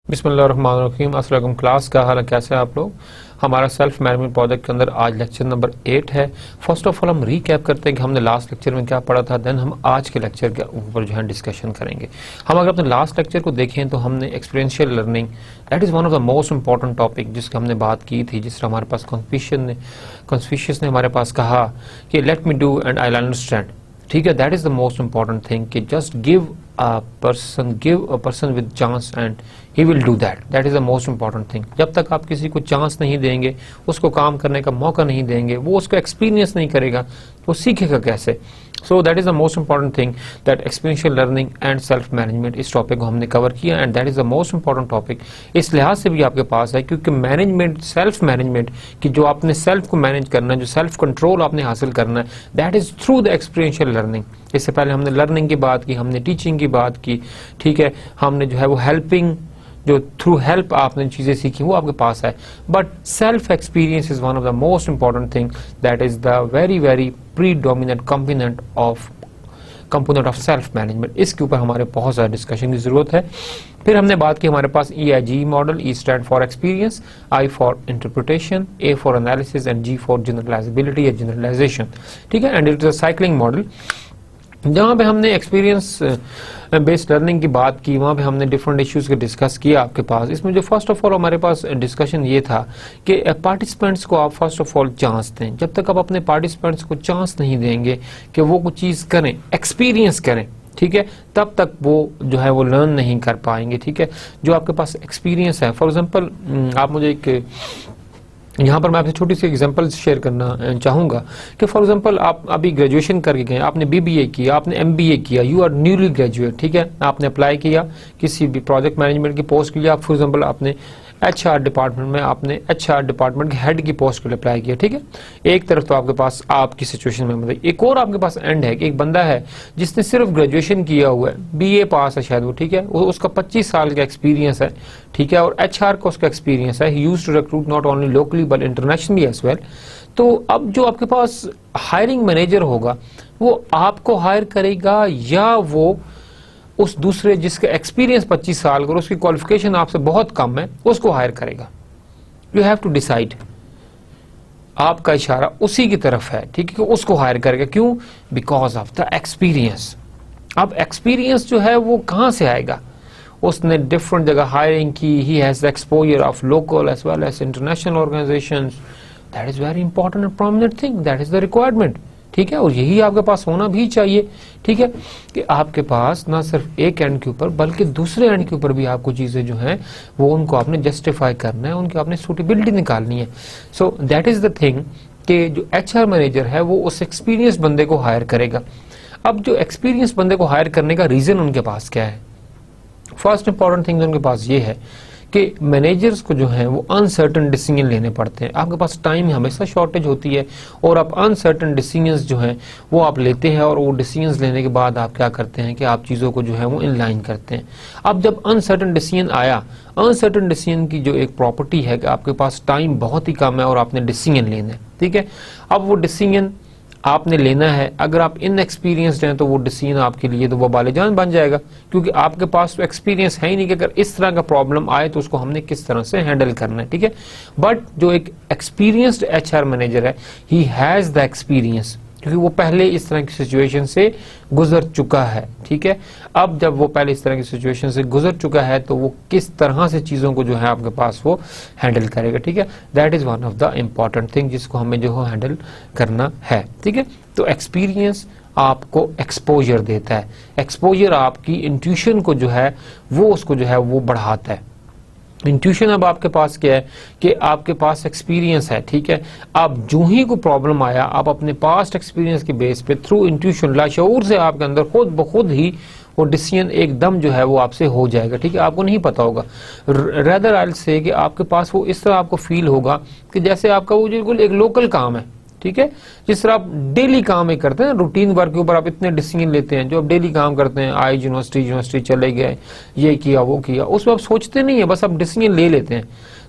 बिस्मिल्लाहिर्रहमानिर्रहीम। अस्सलाम वालेकुम क्लास, का हाल है, कैसे हैं आप लोग। हमारा सेल्फ मैनेजमेंट प्रोजेक्ट के अंदर आज लेक्चर नंबर 8 है। फर्स्ट ऑफ ऑल हम रीकैप करते हैं कि हमने लास्ट लेक्चर में क्या पढ़ा था, देन हम आज के लेक्चर के ऊपर जो है डिस्कशन करेंगे। हम अगर अपने लास्ट लेक्चर को देखें तो हमने experiential learning, that is one of the most important topic जिसकी हमने बात की थी, जिस तरह हमारे पास कॉन्फ्यूशियस ने हमारे पास कहा कि let me do and I will understand. ठीक है, that is the most important thing कि just give a person with chance and he will do that. That is the most important thing. जब तक आप किसी को चांस नहीं देंगे, उसको काम करने का मौका नहीं देंगे, वो उसको एक्सपीरियंस नहीं करेगा, वो सीखेगा कैसे। सो that is the most important thing that experiential learning and self management, इस टॉपिक को हमने कवर किया and that is the most important topic इस लिहाज से भी आपके पास है क्योंकि मैनेजमेंट, सेल्फ मैनेजमेंट की जो आपने सेल्फ को मैनेज करना है, जो सेल्फ कंट्रोल आपने हासिल करना है, that is through the experiential learning. इससे पहले हमने लर्निंग की बात की, हमने टीचिंग की बात की, ठीक है, हमने जो है वो हेल्पिंग, जो थ्रू हेल्प आपने चीजें सीखी वो आपके पास है। But self experience is one of the most important thing, that is the very very predominant component of self management. इसके ऊपर हमारे बहुत ज़्यादा डिस्कशन की जरूरत है। फिर हमने बात की, हमारे पास EIG model, E stand for experience, I for interpretation, A for analysis and G for generalisability या जनरलाइजेशन। ठीक है, and it is a cycling model. जहाँ पे हमने एक्सपीरियंस बेस्ड लर्निंग की बात की, वहाँ पे हमने डिफरेंट इश्यूज को डिस्कस किया आपके पास। इसमें जो फर्स्ट ऑफ ऑल हमारे पास डिस्कशन ये था कि पार्टिसिपेंट्स को आप फर्स्ट ऑफ ऑल चांस दें। जब तक आप अपने पार्टिसिपेंट्स को चांस नहीं देंगे कि वो कुछ चीज़ करें, एक्सपीरियंस करें, ठीक है, तब तक वो जो है वो लर्न नहीं कर पाएंगे। ठीक है, जो आपके पास एक्सपीरियंस है, फॉर एग्जाम्पल आप मुझे एक यहाँ पर मैं आपसे छोटी सी एग्जांपल शेयर करना चाहूँगा कि फॉर एग्जांपल आप अभी ग्रेजुएशन करके गए, आपने BBA किया, आपने MBA किया, यू आर न्यूली ग्रेजुएट। ठीक है, आपने अप्लाई किया किसी भी प्रोजेक्ट मैनेजमेंट की पोस्ट के लिए, आप फॉर एग्जांपल आपने HR डिपार्टमेंट में, आपने HR डिपार्टमेंट के हेड की पोस्ट के लिए अप्लाई किया। ठीक है, एक तरफ तो आपके पास आपकी सिचुएशन में, मतलब एक और आपके पास एंड है कि एक बंदा है जिसने सिर्फ ग्रेजुएशन किया हुआ है, BA पास है शायद वो, ठीक है, उसका 25 साल का एक्सपीरियंस है, ठीक है, और HR का उसका एक्सपीरियंस है। He used to recruit not only locally but internationally as well. तो अब जो आपके पास हायरिंग मैनेजर होगा वो आपको हायर करेगा या वो उस दूसरे जिसका एक्सपीरियंस 25 साल का और उसकी क्वालिफिकेशन आपसे बहुत कम है उसको हायर करेगा। You have to decide. आपका इशारा उसी की तरफ है, ठीक है, कि उसको हायर करेगा। क्यों? Because of the experience. अब एक्सपीरियंस जो है वो कहां से आएगा? उसने डिफरेंट जगह हायरिंग की, he has the exposure of local as well as international organisations. That is very important and prominent thing, that is the requirement. ठीक है, और यही आपके पास होना भी चाहिए। ठीक है, कि आपके पास ना सिर्फ एक एंड के ऊपर बल्कि दूसरे एंड के ऊपर भी आपको चीजें जो हैं वो उनको आपने जस्टिफाई करना है, उनकी आपने सूटेबिलिटी निकालनी है। सो दैट इज द थिंग कि जो HR मैनेजर है वो उस एक्सपीरियंस बंदे को हायर करेगा। अब जो एक्सपीरियंस बंदे को हायर करने का रीजन उनके पास क्या है? फर्स्ट इंपॉर्टेंट थिंग उनके पास ये है कि मैनेजर्स को जो है वो अनसर्टन डिसीजन लेने पड़ते हैं। आपके पास टाइम हमेशा शॉर्टेज होती है और आप अनसर्टन डिसीजंस जो हैं वो आप लेते हैं और वो डिसीजंस लेने के बाद आप क्या करते हैं कि आप चीज़ों को जो है वो इनलाइन करते हैं। अब जब अनसर्टन डिसीजन आया, अनसर्टन डिसीजन की जो एक प्रॉपर्टी है कि आपके पास टाइम बहुत ही कम है और आपने डिसीजन लेना है। ठीक है, अब वो डिसीजन आपने लेना है, अगर आप इनएक्सपीरियंस्ड हैं तो वो डिसीजन आपके लिए तो वो बालेजान बन जाएगा क्योंकि आपके पास तो एक्सपीरियंस है ही नहीं कि अगर इस तरह का प्रॉब्लम आए तो उसको हमने किस तरह से हैंडल करना है। ठीक है, बट जो एक एक्सपीरियंस्ड HR मैनेजर है, ही हैज द एक्सपीरियंस क्योंकि वो पहले इस तरह की सिचुएशन से गुजर चुका है। ठीक है, अब जब वो पहले इस तरह की सिचुएशन से गुजर चुका है तो वो किस तरह से चीज़ों को जो है आपके पास वो हैंडल करेगा। ठीक है, that is one of the important thing जिसको हमें जो है हैंडल करना है। ठीक है, तो एक्सपीरियंस आपको एक्सपोजर देता है, एक्सपोजर आपकी इंट्यूशन को जो है वो उसको जो है वो बढ़ाता है। इंट्यूशन अब आपके पास क्या है कि आपके पास एक्सपीरियंस है। ठीक है, अब जो ही को प्रॉब्लम आया आप अपने पास्ट एक्सपीरियंस के बेस पे थ्रू इंट्यूशन, लाशऊर से आपके अंदर खुद ब खुद ही वो डिसीजन एकदम जो है वो आपसे हो जाएगा। ठीक है, आपको नहीं पता होगा, रेदर आई विल से कि आपके पास वो इस तरह आपको फील होगा कि जैसे आपका वो बिल्कुल एक लोकल काम है। ठीक है, जिस तरह आप डेली काम ही करते हैं, रूटीन वर्क के ऊपर आप इतने डिसीजन लेते हैं जो आप डेली काम करते हैं, आए यूनिवर्सिटी चले गए, ये किया वो किया, उसमें आप सोचते नहीं है, बस आप डिसीजन ले लेते हैं।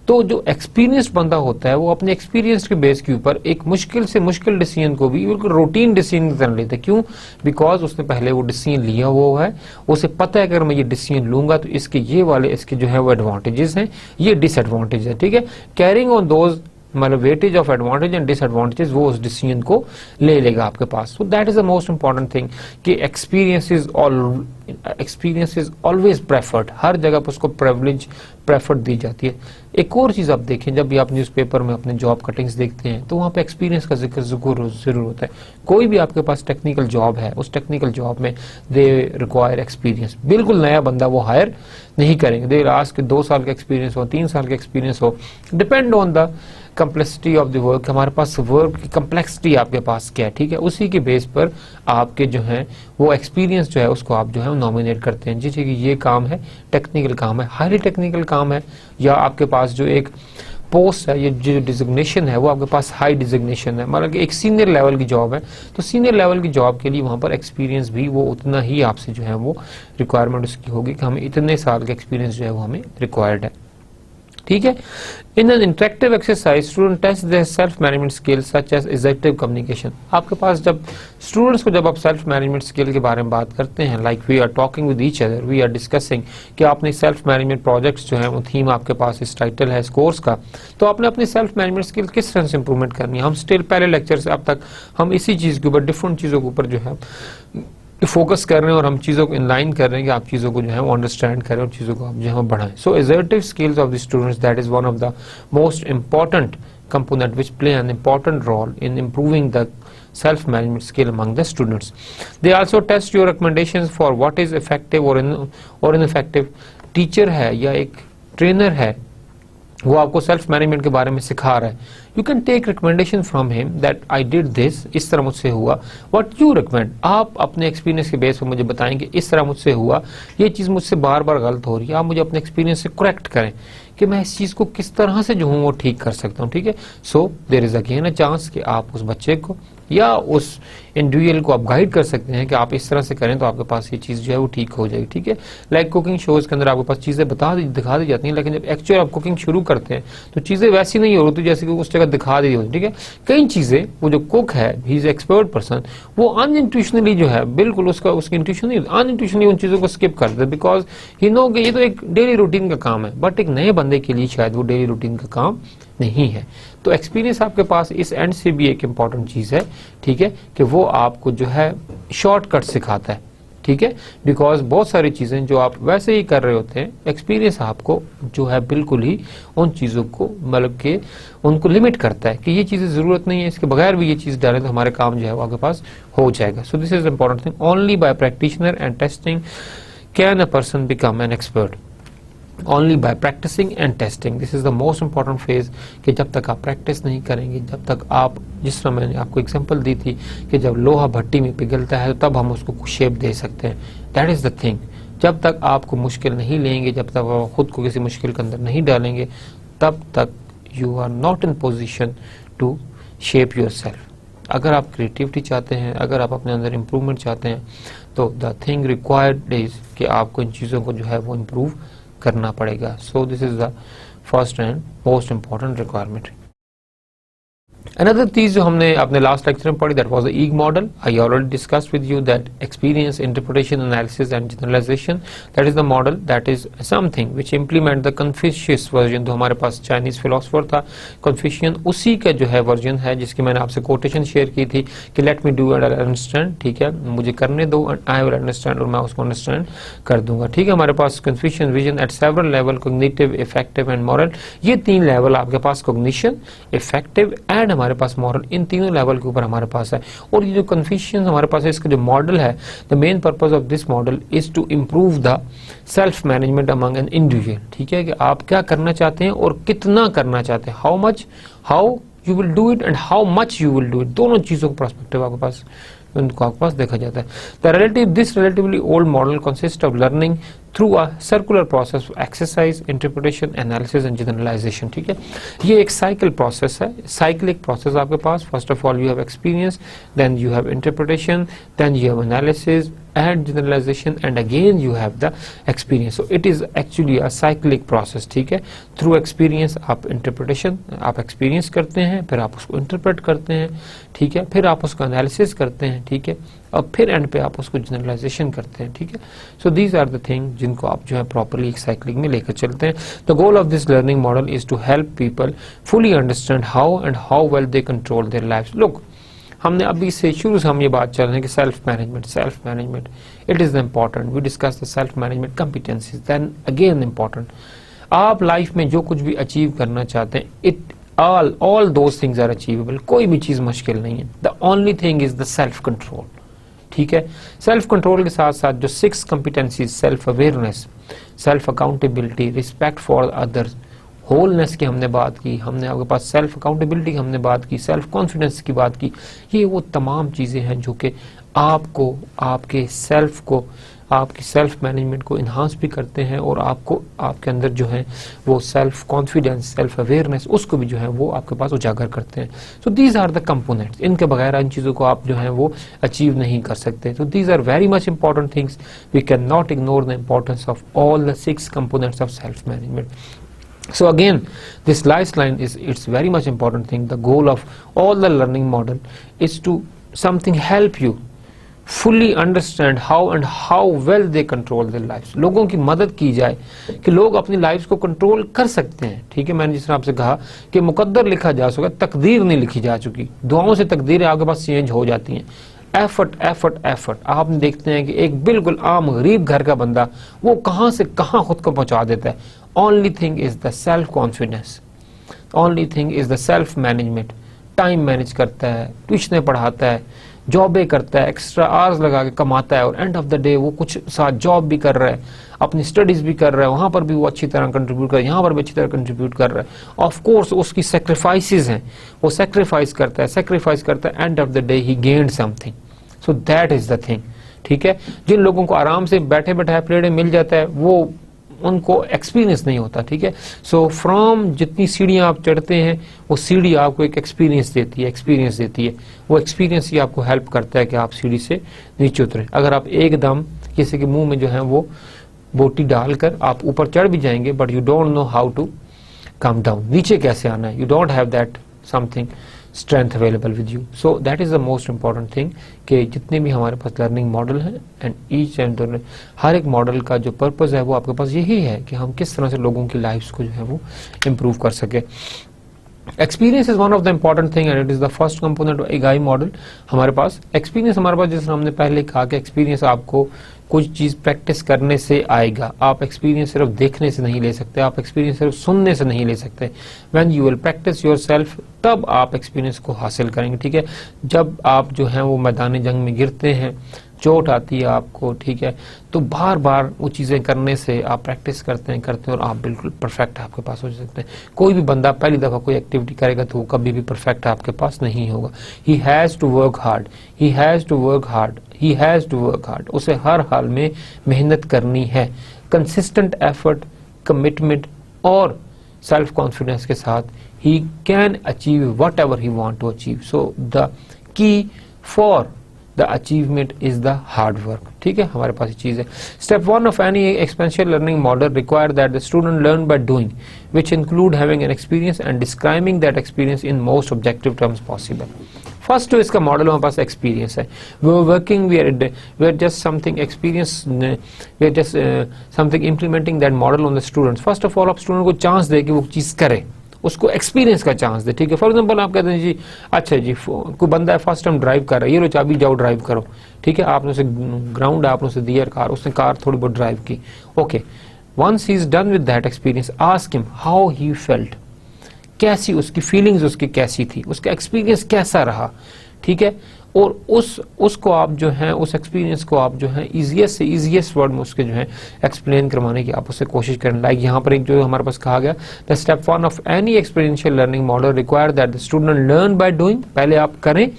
तो जो एक्सपीरियंस्ड बंदा होता है वो अपने एक्सपीरियंस के बेस के ऊपर एक मुश्किल से मुश्किल डिसीजन को भी बिल्कुल रूटीन डिसीजन की तरह लेता है। क्यों? बिकॉज उसने पहले वो डिसीजन लिया हुआ है, उसे पता है अगर मैं ये डिसीजन लूंगा तो इसके ये वाले इसके जो है वो एडवांटेजेस हैं, ये डिसएडवांटेज है। ठीक है, कैरिंग ऑन दोज मतलब weightage of advantage and disadvantages वो उस डिसीजन को ले लेगा आपके पास। So that is the most important thing कि एक्सपीरियंस इज ऑलवेज प्रेफर्ड, हर जगह पर उसको प्रेफर्ड दी जाती है। एक और चीज आप देखें, जब भी आप न्यूज़पेपर में अपने जॉब कटिंग्स देखते हैं तो वहां पे एक्सपीरियंस का जिक्र जरूर होता है। कोई भी आपके पास टेक्निकल जॉब है, उस टेक्निकल जॉब में दे रिक्वायर एक्सपीरियंस। बिल्कुल नया बंदा वो हायर नहीं करेंगे, दे आस्क 2 साल का एक्सपीरियंस हो, 3 साल का एक्सपीरियंस हो, depend on the complexity of the work. हमारे पास वर्क की कम्प्लेक्सिटी आपके पास क्या है, ठीक है, उसी के बेस पर आपके जो है वो एक्सपीरियंस जो है उसको आप जो है नॉमिनेट करते हैं। जैसे कि ये काम है, टेक्निकल काम है, हाईली टेक्निकल काम है, या आपके पास जो एक पोस्ट है, ये जो डिजिग्नेशन है वो आपके पास हाई डिजिग्नेशन है, मतलब कि एक सीनियर लेवल की जॉब है, तो सीनियर लेवल की जॉब के लिए वहां पर एक्सपीरियंस भी वो उतना ही आपसे जो है वो रिक्वायरमेंट उसकी होगी कि हमें इतने साल का एक्सपीरियंस जो है वो हमें रिक्वायर्ड है। ठीक है, in an interactive exercise student test their self management skills such as executive communication. आपके पास जब स्टूडेंट्स को जब आप सेल्फ मैनेजमेंट स्किल के बारे में बात करते हैं, like we are talking with each other, we are discussing कि आपने सेल्फ मैनेजमेंट प्रोजेक्ट्स जो है वो थीम आपके पास इस टाइटल है इस कोर्स का, तो आपने अपनी सेल्फ मैनेजमेंट स्किल किस तरह से इंप्रूवमेंट करनी है। हम स्टिल पहले लेक्चर से अब तक हम इसी चीज के ऊपर डिफरेंट चीजों के ऊपर जो है फोकस कर रहे हैं और हम चीजों को इनलाइन कर रहे हैं कि आप चीजों को जो है वो अंडरस्टैंड करें और चीजों को आप जो है बढ़ाएं। So assertive skills of the students, that is one of the most important component which play an important role in improving the self management skill among the students. They also test your recommendations for what is effective or ineffective. Teacher है या एक trainer है, वो आपको self management के बारे में सिखा रहा है, you can take recommendation from him that I did this, इस तरह मुझसे हुआ, व्हाट यू रिकमेंड, आप अपने एक्सपीरियंस के बेस पर मुझे बताएंगे इस तरह मुझसे हुआ, ये चीज मुझसे बार बार गलत हो रही है, आप मुझे अपने एक्सपीरियंस से करेक्ट करें कि मैं इस चीज को किस तरह से जो हूं वो ठीक कर सकता हूं। ठीक है, so there is again a chance कि आप उस बच्चे को या उस इंडिविजुअल को आप गाइड कर सकते हैं कि आप इस तरह से करें तो आपके पास ये चीज जो है वो ठीक हो जाएगी। ठीक है, लाइक कुकिंग शोज के अंदर आपके पास चीजें दिखा दी जाती हैं, लेकिन जब एक्चुअली आप कुकिंग शुरू करते हैं तो चीजें वैसी नहीं होती जैसे कि उस जगह दिखा दी होती। ठीक है, कई चीजें वो जो कुक है, ही इज एक्सपर्ट पर्सन, वो अनइंट्यूशनली जो है बिल्कुल उसकी इंट्यूशन नहीं, अनइंट्यूशनली उन चीजों को स्किप कर देते बिकॉज ही नो कि ये तो एक डेली रूटीन का काम है, बट एक नए बंदे के लिए शायद वो डेली रूटीन का काम नहीं है। तो एक्सपीरियंस आपके पास इस एंड से भी एक इंपॉर्टेंट चीज है, ठीक है, कि वो आपको जो है शॉर्टकट सिखाता है। ठीक है, बिकॉज बहुत सारी चीजें जो आप वैसे ही कर रहे होते हैं, एक्सपीरियंस आपको जो है बिल्कुल ही उन चीजों को मतलब के उनको लिमिट करता है कि ये चीजें जरूरत नहीं है, इसके बगैर भी ये चीज डालें तो हमारे काम जो है वो आपके पास हो जाएगा। So this is important thing, only by practitioner and testing can a person become an expert, only by practising and testing. This is the most important phase कि जब तक आप प्रैक्टिस नहीं करेंगे, जब तक आप, जिस तरह मैंने आपको एग्जांपल दी थी कि जब लोहा भट्टी में पिघलता है तब हम उसको शेप दे सकते हैं, दैट इज द थिंग। जब तक आपको मुश्किल नहीं लेंगे, जब तक आप खुद को किसी मुश्किल के अंदर नहीं डालेंगे, तब तक you are not in position to shape your self. अगर आप क्रिएटिविटी चाहते हैं, अगर आप अपने अंदर इम्प्रूवमेंट चाहते हैं, तो द थिंग रिक्वायर्ड इज कि आपको इन चीज़ों को जो है वो इम्प्रूव करना पड़ेगा। So this is the first and most important requirement. Another चीज जो हमने अपने लास्ट लेक्चर में पढ़ी, that was the EIAG model. I already discussed with you that experience, interpretation, analysis and generalization, that is the model, that is something which implement the Confucius version. तो हमारे पास Chinese philosopher था Confucian, उसी का जो है version है जिसकी मैंने आपसे कोटेशन शेयर की थी कि let me do and understand. ठीक है, मुझे करने दो एंड आई विल अंडरस्टैंड, और मैं उसको अंडरस्टैंड कर दूंगा। ठीक है, हमारे पास Confucian vision at several level, cognitive, effective and moral, ये 3 लेवल आपके पास, कॉग्निशन, इफेक्टिव एंड हमारे पास मॉरल, इन तीनों लेवल के ऊपर हमारे पास है। और ये जो कन्फ्यूशियन हमारे पास है, इसका जो मॉडल है, the main purpose of this model is to improve the self management among an individual. ठीक है, कि आप क्या करना चाहते हैं और कितना करना चाहते हैं, how you will do it and how much you will do it, दोनों चीजों का पर्सपेक्टिव आपके पास उनको आपके पास देखा जाता है। This relatively old model consist of learning through a circular process, exercise, interpretation, analysis and generalization. ठीक है, ये एक साइकिल प्रोसेस है, साइक्लिक प्रोसेस आपके पास। First of all you have experience, then you have interpretation, then you have analysis and generalization, and again you have the experience. So it is actually a cyclic process. ठीक है, through experience आप interpretation, आप experience करते हैं, फिर आप उसको interpret करते हैं, ठीक है, फिर आप उसका analysis करते हैं, ठीक है, और फिर end पे आप उसको generalization करते हैं। ठीक है, so these are the things जिनको आप जो है properly एक cyclic में लेकर चलते हैं। The goal of this learning model is to help people fully understand how and how well they control their lives. Look, हमने अभी से शुरू से हम ये बात चल रहे हैं कि self management it is important. We discuss the self management competencies, then again important. आप लाइफ में जो कुछ भी अचीव करना चाहते हैं, it all those things are achievable. कोई भी चीज मुश्किल नहीं है। The only thing is the self control. ठीक है, सेल्फ कंट्रोल के साथ साथ जो 6 competencies, self awareness, self accountability, respect for others, wholeness की हमने बात की, हमने आपके पास सेल्फ अकाउंटेबिलिटी की हमने बात की, सेल्फ कॉन्फिडेंस की बात की। ये वो तमाम चीज़ें हैं जो कि आपको आपके सेल्फ को, आपकी सेल्फ मैनेजमेंट को इन्हांस भी करते हैं और आपको आपके अंदर जो है वो सेल्फ कॉन्फिडेंस, सेल्फ अवेयरनेस, उसको भी जो है वो आपके पास उजागर करते हैं। So these are the components. इनके बगैर इन चीज़ों को आप जो है वो अचीव नहीं कर सकते। तो these are very much important things. We can not ignore the importance of all the 6 components of self management. So again, this lifeline is, it's very much important thing. The goal of all the learning model is to something help you fully understand how and how well they control their lives. लोगों की मदद की जाए कि लोग अपनी life को control कर सकते हैं। ठीक है, मैंने जिस तरह आपसे कहा कि मुकद्दर लिखा जा सके, तकदीर नहीं लिखी जा चुकी। दुआओं से तकदीरें आपके पास चेंज हो जाती हैं। एफर्ट आप देखते हैं कि एक बिल्कुल आम गरीब घर का बंदा वो कहां से कहां खुद को पहुंचा देता है। Only thing is the self confidence, only thing is the self management. Time manage करता है, ट्यूशनें पढ़ाता है, जॉबें करता है, एक्स्ट्रा आवर्स लगा के कमाता है और एंड ऑफ द डे वो कुछ साथ जॉब भी कर रहा है, अपनी स्टडीज भी कर रहा है, वहां पर भी वो अच्छी तरह कंट्रीब्यूट कर रहा है, यहाँ पर भी अच्छी तरह कंट्रीब्यूट कर रहा है। ऑफ कोर्स उसकी सेक्रीफाइसेस हैं, वो सेक्रीफाइस करता है, and of the day he gained something. So that is the thing. ठीक है, जिन लोगों को आराम से बैठे बैठे प्लेट मिल जाता है वो उनको एक्सपीरियंस नहीं होता। ठीक है, सो फ्रॉम जितनी सीढ़ियां आप चढ़ते हैं वो सीढ़ी आपको एक एक्सपीरियंस देती है, वो एक्सपीरियंस ही आपको हेल्प करता है कि आप सीढ़ी से नीचे उतरें। अगर आप एकदम किसी के मुंह में जो है वो बोटी डालकर आप ऊपर चढ़ भी जाएंगे, but you don't know how to come down, नीचे कैसे आना है, you don't have that something strength available with you. So that is the most important thing कि जितने भी हमारे पास लर्निंग मॉडल हैं एंड ईच एंड हर एक मॉडल का जो पर्पस है वो आपके पास यही है कि हम किस तरह से लोगों की लाइफ्स को जो है वो इम्प्रूव कर सके। Experience is one of the important thing and it is the first component of EIAG model. हमारे पास एक्सपीरियंस, हमारे पास जैसे हमने पहले कहा कि एक्सपीरियंस आपको कुछ चीज प्रैक्टिस करने से आएगा। आप एक्सपीरियंस सिर्फ देखने से नहीं ले सकते, आप एक्सपीरियंस सिर्फ सुनने से नहीं ले सकते। When you will practice yourself तब आप एक्सपीरियंस को हासिल करेंगे। ठीक है, जब आप जो है वो मैदान जंग में गिरते हैं, चोट आती है आपको, ठीक है, तो बार बार वो चीज़ें करने से आप प्रैक्टिस करते हैं और आप बिल्कुल परफेक्ट आपके पास हो सकते हैं। कोई भी बंदा पहली दफ़ा कोई एक्टिविटी करेगा तो वो कभी भी परफेक्ट आपके पास नहीं होगा। He has to work hard, he has to work hard, he has to work hard. उसे हर हाल में मेहनत करनी है। कंसिस्टेंट एफर्ट, कमिटमेंट और सेल्फ कॉन्फिडेंस के साथ he can achieve whatever he want to achieve. So the key for the achievement is the hard work. ठीक है, हमारे पास ये चीज है। Step 1 of any experiential learning model require that the student learn by doing, which include having an experience and describing that experience in most objective terms possible. First तो इसका model हमारे पास एक्सपीरियंस है। We are working, we are just something experience, we are just something implementing that model on the students. First of all आप student को chance दे कि वो चीज करे, उसको एक्सपीरियंस का चांस दे। ठीक है, फॉर एग्जांपल आप कहते हैं जी अच्छा जी कोई बंदा है फर्स्ट टाइम ड्राइव कर रहा है, ये लो चाबी जाओ ड्राइव करो। ठीक है, आपने उसे ग्राउंड, आपने उसे दिया कार, उसने कार थोड़ी बहुत ड्राइव की। Okay, once he is done with that experience, ask him how he felt, कैसी उसकी फीलिंग्स उसकी कैसी थी, उसका एक्सपीरियंस कैसा रहा। ठीक है, और उसको आप जो है उस एक्सपीरियंस को आप जो है इजीएस्ट से इजीएस्ट वर्ड में उसके जो है एक्सप्लेन करवाने की आप उससे कोशिश करें। लाइक यहाँ पर एक जो हमारे पास कहा गया, the step 1 of any experiential learning model require that the student learn by doing. पहले आप करें,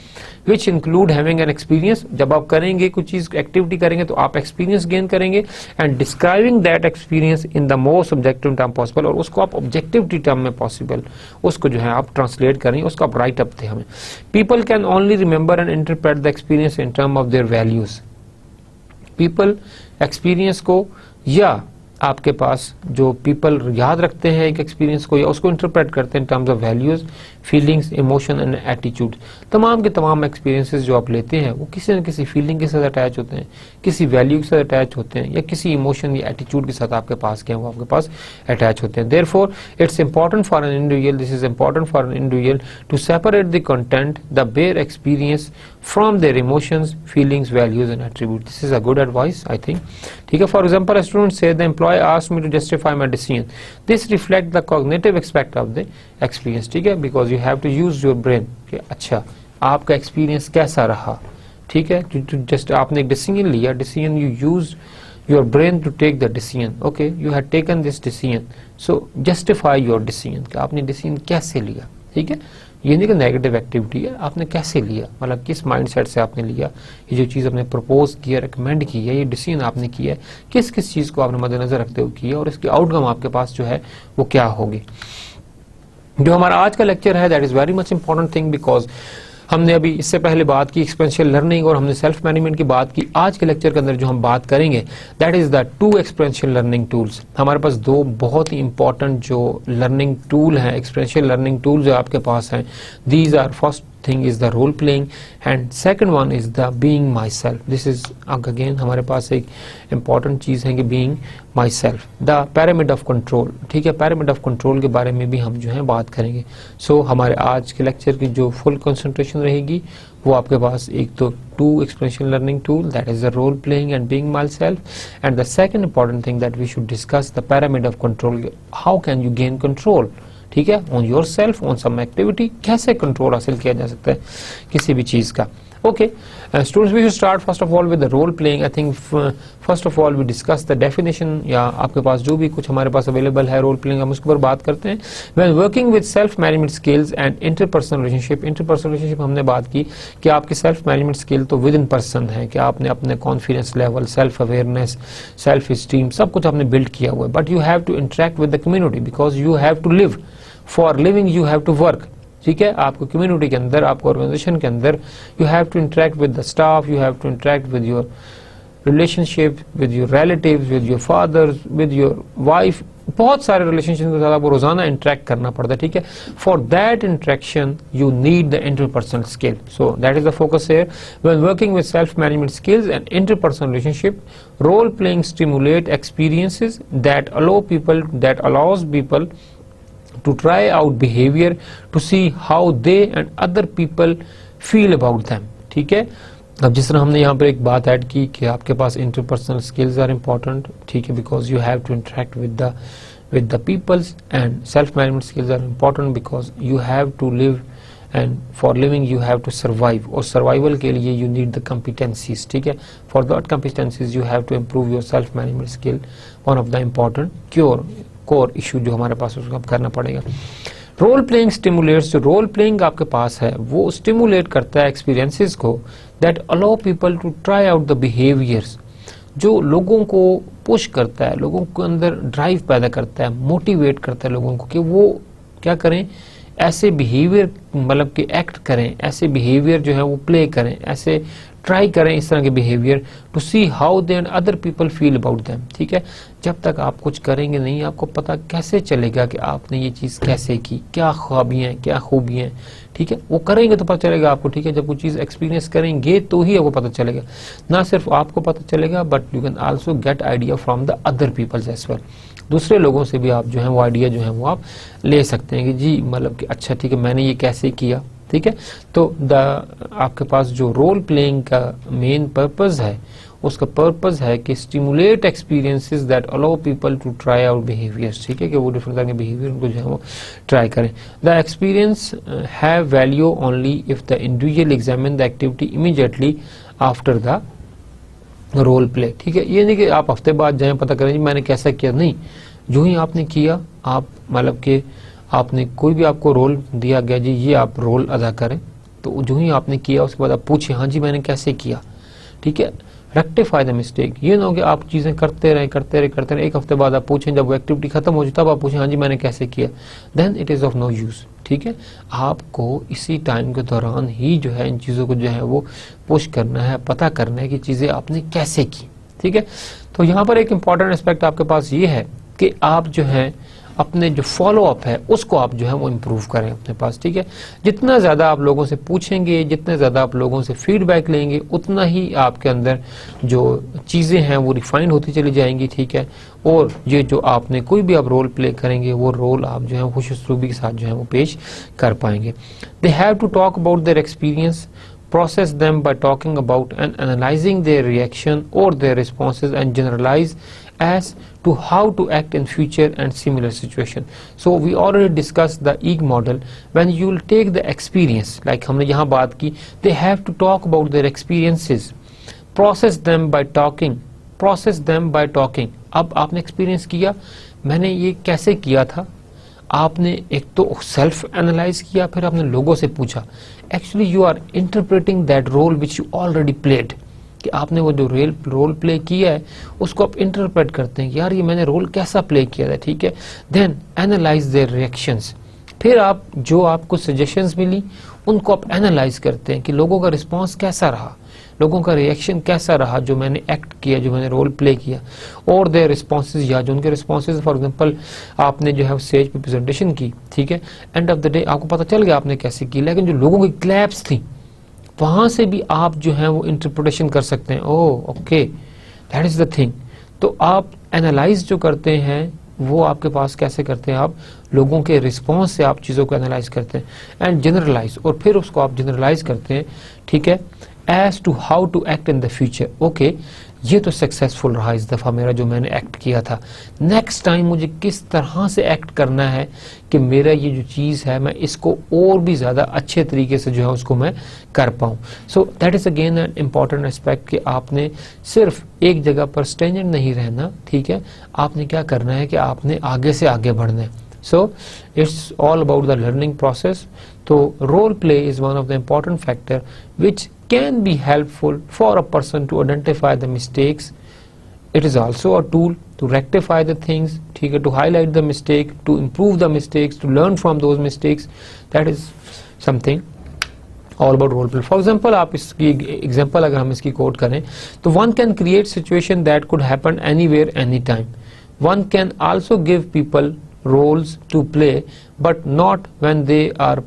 which include having an experience. जब आप करेंगे कुछ चीज एक्टिविटी करेंगे तो आप एक्सपीरियंस गेन करेंगे, and describing that experience in the most objective term possible, और उसको आप ऑब्जेक्टिविटी टर्म में पॉसिबल उसको जो है आप ट्रांसलेट करेंगे, उसको आप राइट अप थे हमें। People can only remember and interpret the experience in term of their values. People experience को या आपके पास जो पीपल याद रखते हैं एक एक्सपीरियंस को या उसको इंटरप्रेट करते हैं in terms of values, feelings, emotion and attitude. तमाम के तमाम एक्सपीरियंसेस जो आप लेते हैं वो किसी न किसी फीलिंग के साथ अटैच होते हैं, किसी वैल्यू के साथ अटैच होते हैं, या किसी इमोशन या एटीट्यूड के साथ आपके पास क्या वो आपके पास अटैच होते हैं। Therefore it's important for an individual, this is important for an individual to separate the content, the bare experience from their emotions, feelings, values and attributes. This is a good advice, I think. ठीक है, for example, a student said the employee asked me to justify my decision. This reflects the cognitive aspect of the experience. ठीक है, because you have to use your brain. कि अच्छा आपका experience कैसा रहा, ठीक है, just आपने एक decision लिया, decision you used your brain to take the decision. Okay, you had taken this decision, so justify your decision. कि आपने decision कैसे लिया, ठीक है, ये नहीं कि नेगेटिव एक्टिविटी है, आपने कैसे लिया, मतलब किस माइंडसेट से आपने लिया, ये जो चीज़ आपने प्रपोज किया, रिकमेंड की है, ये डिसीजन आपने किया है, किस किस चीज़ को आपने मद्देनजर रखते हुए किया, और इसकी आउटकम आपके पास जो है वो क्या होगी। जो हमारा आज का लेक्चर है that is very much important thing, because हमने अभी इससे पहले बात की एक्सपेरिएंशियल लर्निंग और हमने सेल्फ मैनेजमेंट की बात की। आज के लेक्चर के अंदर जो हम बात करेंगे that is the 2 experiential learning tools. हमारे पास 2 बहुत ही इंपॉर्टेंट जो लर्निंग टूल हैं, एक्सपेरिएंशियल लर्निंग टूल जो आपके पास हैं, these are first thing is the role playing and second one is the being myself. This is again हमारे पास एक important चीज है कि being myself, the pyramid of control। ठीक है, pyramid of control के बारे में भी हम जो है बात करेंगे। So हमारे आज के लेक्चर की जो full concentration रहेगी वो आपके पास एक तो 2 experiential learning tool, that is the role playing and being myself, and the second important thing that we should discuss the pyramid of control, how can you gain control, ठीक है, on your self, on some activity, कैसे control हासिल किया जा सकता है किसी भी चीज का। Okay students, we should start first of all with the role playing. I think first of all we discuss the definition, या आपके पास जो भी कुछ हमारे पास अवेलेबल है रोल प्लेइंग हम उसके ऊपर बात करते हैं। When working with self management skills and interpersonal relationship, interpersonal relationship हमने बात की कि आपकी सेल्फ मैनेजमेंट स्किल तो विद इन पर्सन है, कि आपने अपने confidence level, self awareness, self esteem सब कुछ आपने बिल्ड किया हुआ है, but you have to interact with the community because you have to live, for living you have to work. ठीक है, आपको कम्युनिटी के अंदर, आपको ऑर्गेनाइजेशन के अंदर you have to interact with the staff, you have to interact with your relationship, with your relatives, with your father, with your wife, बहुत सारे रिलेशनशिप के साथ आपको रोजाना इंटरेक्ट करना पड़ता है। ठीक है, for that interaction you need the interpersonal skill, so that is the focus here. When working with self management skills and interpersonal relationship, role playing stimulate experiences that allows people to try out behavior to see how they and other people feel about them। ठीक है, अब जिस तरह हमने यहाँ पर एक बात ऐड की कि आपके पास इंटरपर्सनल स्किल्स आर इम्पोर्टेंट, ठीक है, because you have to interact with the peoples, and self management skills are important because you have to live, and for living you have to survive, और survival के लिए you need the competencies। ठीक है, for that competencies you have to improve your self management skill, one of the important core issue जो हमारे पास उसको करना पड़ेगा। रोल प्लेइंग स्टिमुलेट्स, जो रोल प्लेइंग आपके पास है वो स्टिमुलेट करता है एक्सपीरियंसेस को that allow people to try out the behaviours, जो लोगों को पुश करता है, लोगों के अंदर ड्राइव पैदा करता है, मोटिवेट करता है लोगों को कि वो क्या करें, ऐसे बिहेवियर मतलब कि एक्ट करें, ऐसे बिहेवियर जो है वो प्ले करें, ऐसे ट्राई करें इस तरह के behaviour to see how they and other people feel about them. ठीक है, जब तक आप कुछ करेंगे नहीं आपको पता कैसे चलेगा कि आपने ये चीज़ कैसे की, क्या ख्वाबियाँ हैं, क्या खूबियाँ हैं। ठीक है, वो करेंगे तो पता चलेगा आपको। ठीक है, जब कोई चीज़ एक्सपीरियंस करेंगे तो ही आपको पता चलेगा, ना सिर्फ आपको पता चलेगा but you can also get idea from the other people's as well. दूसरे लोगों से भी आप जो है वो आइडिया जो है वो आप ले सकते हैं कि जी मतलब कि अच्छा ठीक है मैंने ये कैसे किया। ठीक है, तो आपके पास जो रोल प्लेइंग का मेन पर्पस है उसका पर्पस है कि stimulate experiences that allow people to try out behaviours. ठीक है, कि वो डिफरेंट तरह के बिहेवियर उनको जो है वो ट्राई करें। The experience have value only if the individual examine the activity immediately after the role play. ठीक है, ये नहीं कि आप हफ्ते बाद जाएं पता करें जी मैंने कैसा किया, नहीं, जो ही आपने किया आप मतलब कि आपने कोई भी आपको रोल दिया गया जी ये आप रोल अदा करें, तो जो ही आपने किया उसके बाद आप पूछे हाँ जी मैंने कैसे किया, ठीक है। रेक्टिफाई द मिस्टेक, ये ना हो कि आप चीज़ें करते रहे, एक हफ्ते बाद आप पूछें, जब वो एक्टिविटी खत्म हो जाए तब आप पूछें हाँ जी मैंने कैसे किया, then it is of no use, ठीक है। आपको इसी टाइम के दौरान ही जो है इन चीज़ों को जो है वो पुश करना है, पता करना है कि चीज़ें आपने कैसे की, ठीक है। तो यहाँ पर एक इम्पॉर्टेंट एस्पेक्ट आपके पास ये है कि आप जो है अपने जो फॉलो अप है उसको आप जो है वो इम्प्रूव करें अपने पास, ठीक है। जितना ज़्यादा आप लोगों से पूछेंगे, जितने ज़्यादा आप लोगों से फीडबैक लेंगे, उतना ही आपके अंदर जो चीज़ें हैं वो रिफाइंड होती चली जाएंगी, ठीक है। और ये जो आपने कोई भी आप रोल प्ले करेंगे वो रोल आप जो है खुश उसलूबी के साथ जो है वो पेश कर पाएंगे। They have to talk about their experience, process them by talking about and analyzing their reaction or their responses and generalize as to how to act in future and similar situation. So we already discussed the EG model. When you will take the experience, like हमने यहाँ बात की, they have to talk about their experiences, process them by talking, अब आपने experience किया, मैंने ये कैसे किया था, आपने एक तो सेल्फ एनालाइज किया, फिर आपने लोगों से पूछा। Actually you are interpreting that role which you already played, कि आपने वो जो रोल प्ले किया है उसको आप इंटरप्रेट करते हैं कि यार ये मैंने रोल कैसा प्ले किया था, ठीक है। देन एनालाइज देयर रिएक्शंस, फिर आप जो आपको सजेशंस मिली उनको आप एनालाइज करते हैं कि लोगों का रिस्पॉन्स कैसा रहा, लोगों का रिएक्शन कैसा रहा जो मैंने एक्ट किया, जो मैंने रोल प्ले किया, और देयर रिस्पॉन्सेज, या जो उनके रिस्पॉन्सेज, फॉर एग्जांपल आपने जो है स्टेज पे प्रेजेंटेशन की, ठीक है, एंड ऑफ द डे आपको पता चल गया आपने कैसे की, लेकिन जो लोगों की क्लैप्स थी वहां से भी आप जो है वो इंटरप्रिटेशन कर सकते हैं, oh okay that is the thing. तो आप एनालाइज जो करते हैं वो आपके पास कैसे करते हैं, आप लोगों के रिस्पॉन्स से आप चीज़ों को एनालाइज करते हैं एंड जनरलाइज, और फिर उसको आप जनरलाइज करते हैं, ठीक है, as to how to act in the future. Okay ये तो सक्सेसफुल रहा इस दफ़ा मेरा जो मैंने एक्ट किया था, नेक्स्ट टाइम मुझे किस तरह से एक्ट करना है कि मेरा ये जो चीज़ है मैं इसको और भी ज़्यादा अच्छे तरीके से जो है उसको मैं कर पाऊँ। सो that is again an important aspect कि आपने सिर्फ एक जगह पर स्टैंडर्ड नहीं रहना, ठीक है, आपने क्या करना है कि आपने आगे से आगे बढ़ना है। So it's all about the learning process. तो role play is one of the important factor which can be helpful for a person to identify the mistakes. It is also a tool to rectify the things, ठीक है, to highlight the mistake, to improve the mistakes, to learn from those mistakes. That is something all about role play. For example, आप इसकी example अगर हम इसकी quote करें तो one can create situation that could happen anywhere, anytime. One can also give people roles to play, but not when they are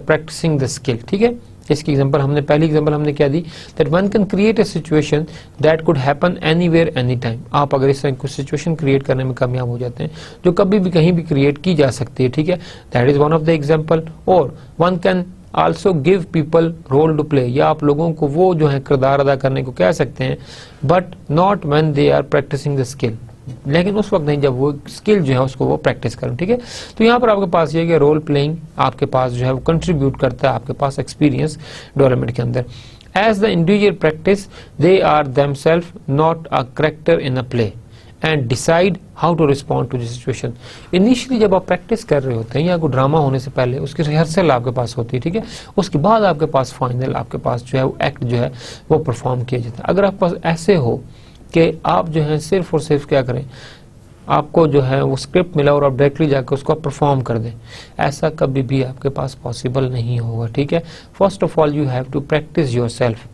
practicing the skill, ठीक है। इसकी एग्जांपल हमने पहली एग्जांपल हमने क्या दी, that one can create a situation that could happen anywhere any time. आप अगर इस तरह कुछ सिचुएशन क्रिएट करने में कामयाब हो जाते हैं जो कभी भी कहीं भी क्रिएट की जा सकती है, ठीक है, that is one of the example. और one can also give people role to play, या आप लोगों को वो जो है किरदार अदा करने को कह सकते हैं, but not when they are practising the skill, लेकिन उस वक्त नहीं जब वो स्किल जो है उसको वो प्रैक्टिस करें, ठीक है। तो यहाँ पर आपके पास ये कि रोल प्लेइंग आपके पास जो है वो कंट्रीब्यूट करता है आपके पास एक्सपीरियंस डेवलपमेंट के अंदर। As the individual practise they are themself not a character in a play and decide how to respond to the situation. Initially जब आप प्रैक्टिस कर रहे होते हैं या कोई ड्रामा होने से पहले उसकी रिहर्सल आपके पास होती है, ठीक है, उसके बाद आपके पास फाइनल आपके पास जो है वो एक्ट जो है वो परफॉर्म किया जाता है। अगर आपके पास ऐसे हो कि आप जो है सिर्फ और सिर्फ क्या करें, आपको जो है वो स्क्रिप्ट मिला और आप डायरेक्टली जाकर उसको आप परफॉर्म कर दें, ऐसा कभी भी आपके पास पॉसिबल नहीं होगा, ठीक है। First of all you have to practise yourself.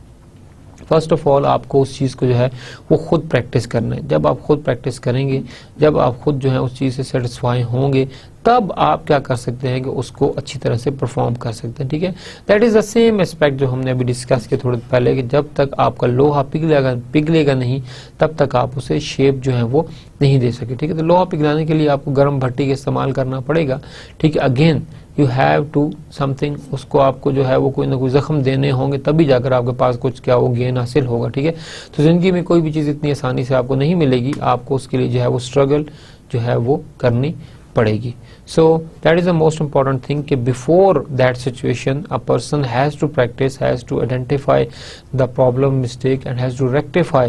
First of all आपको उस चीज़ को जो है वो खुद प्रैक्टिस करना है। जब आप खुद प्रैक्टिस करेंगे, जब आप खुद जो है उस चीज़ से सेटिस्फाई होंगे, तब आप क्या कर सकते हैं कि उसको अच्छी तरह से परफॉर्म कर सकते हैं, ठीक है। That is the same aspect जो हमने अभी डिस्कस किया थोड़ी देर पहले कि जब तक आपका लोहा पिघलेगा नहीं तब तक आप उसे शेप जो है वो नहीं दे सके, ठीक है। तो लोहा पिघलाने के लिए आपको गर्म भट्टी का इस्तेमाल करना पड़ेगा, ठीक है। Again you have to something, उसको आपको जो है वो कोई ना कोई जख्म देने होंगे तभी जाकर आपके पास कुछ क्या वो गेन हासिल होगा, ठीक है। तो ज़िंदगी में कोई भी चीज़ इतनी आसानी से आपको नहीं मिलेगी, आपको उसके लिए जो है वो स्ट्रगल जो है वो करनी पड़ेगी। So that is the most important thing कि before that situation a person has to practice, has to identify the problem, mistake and has to rectify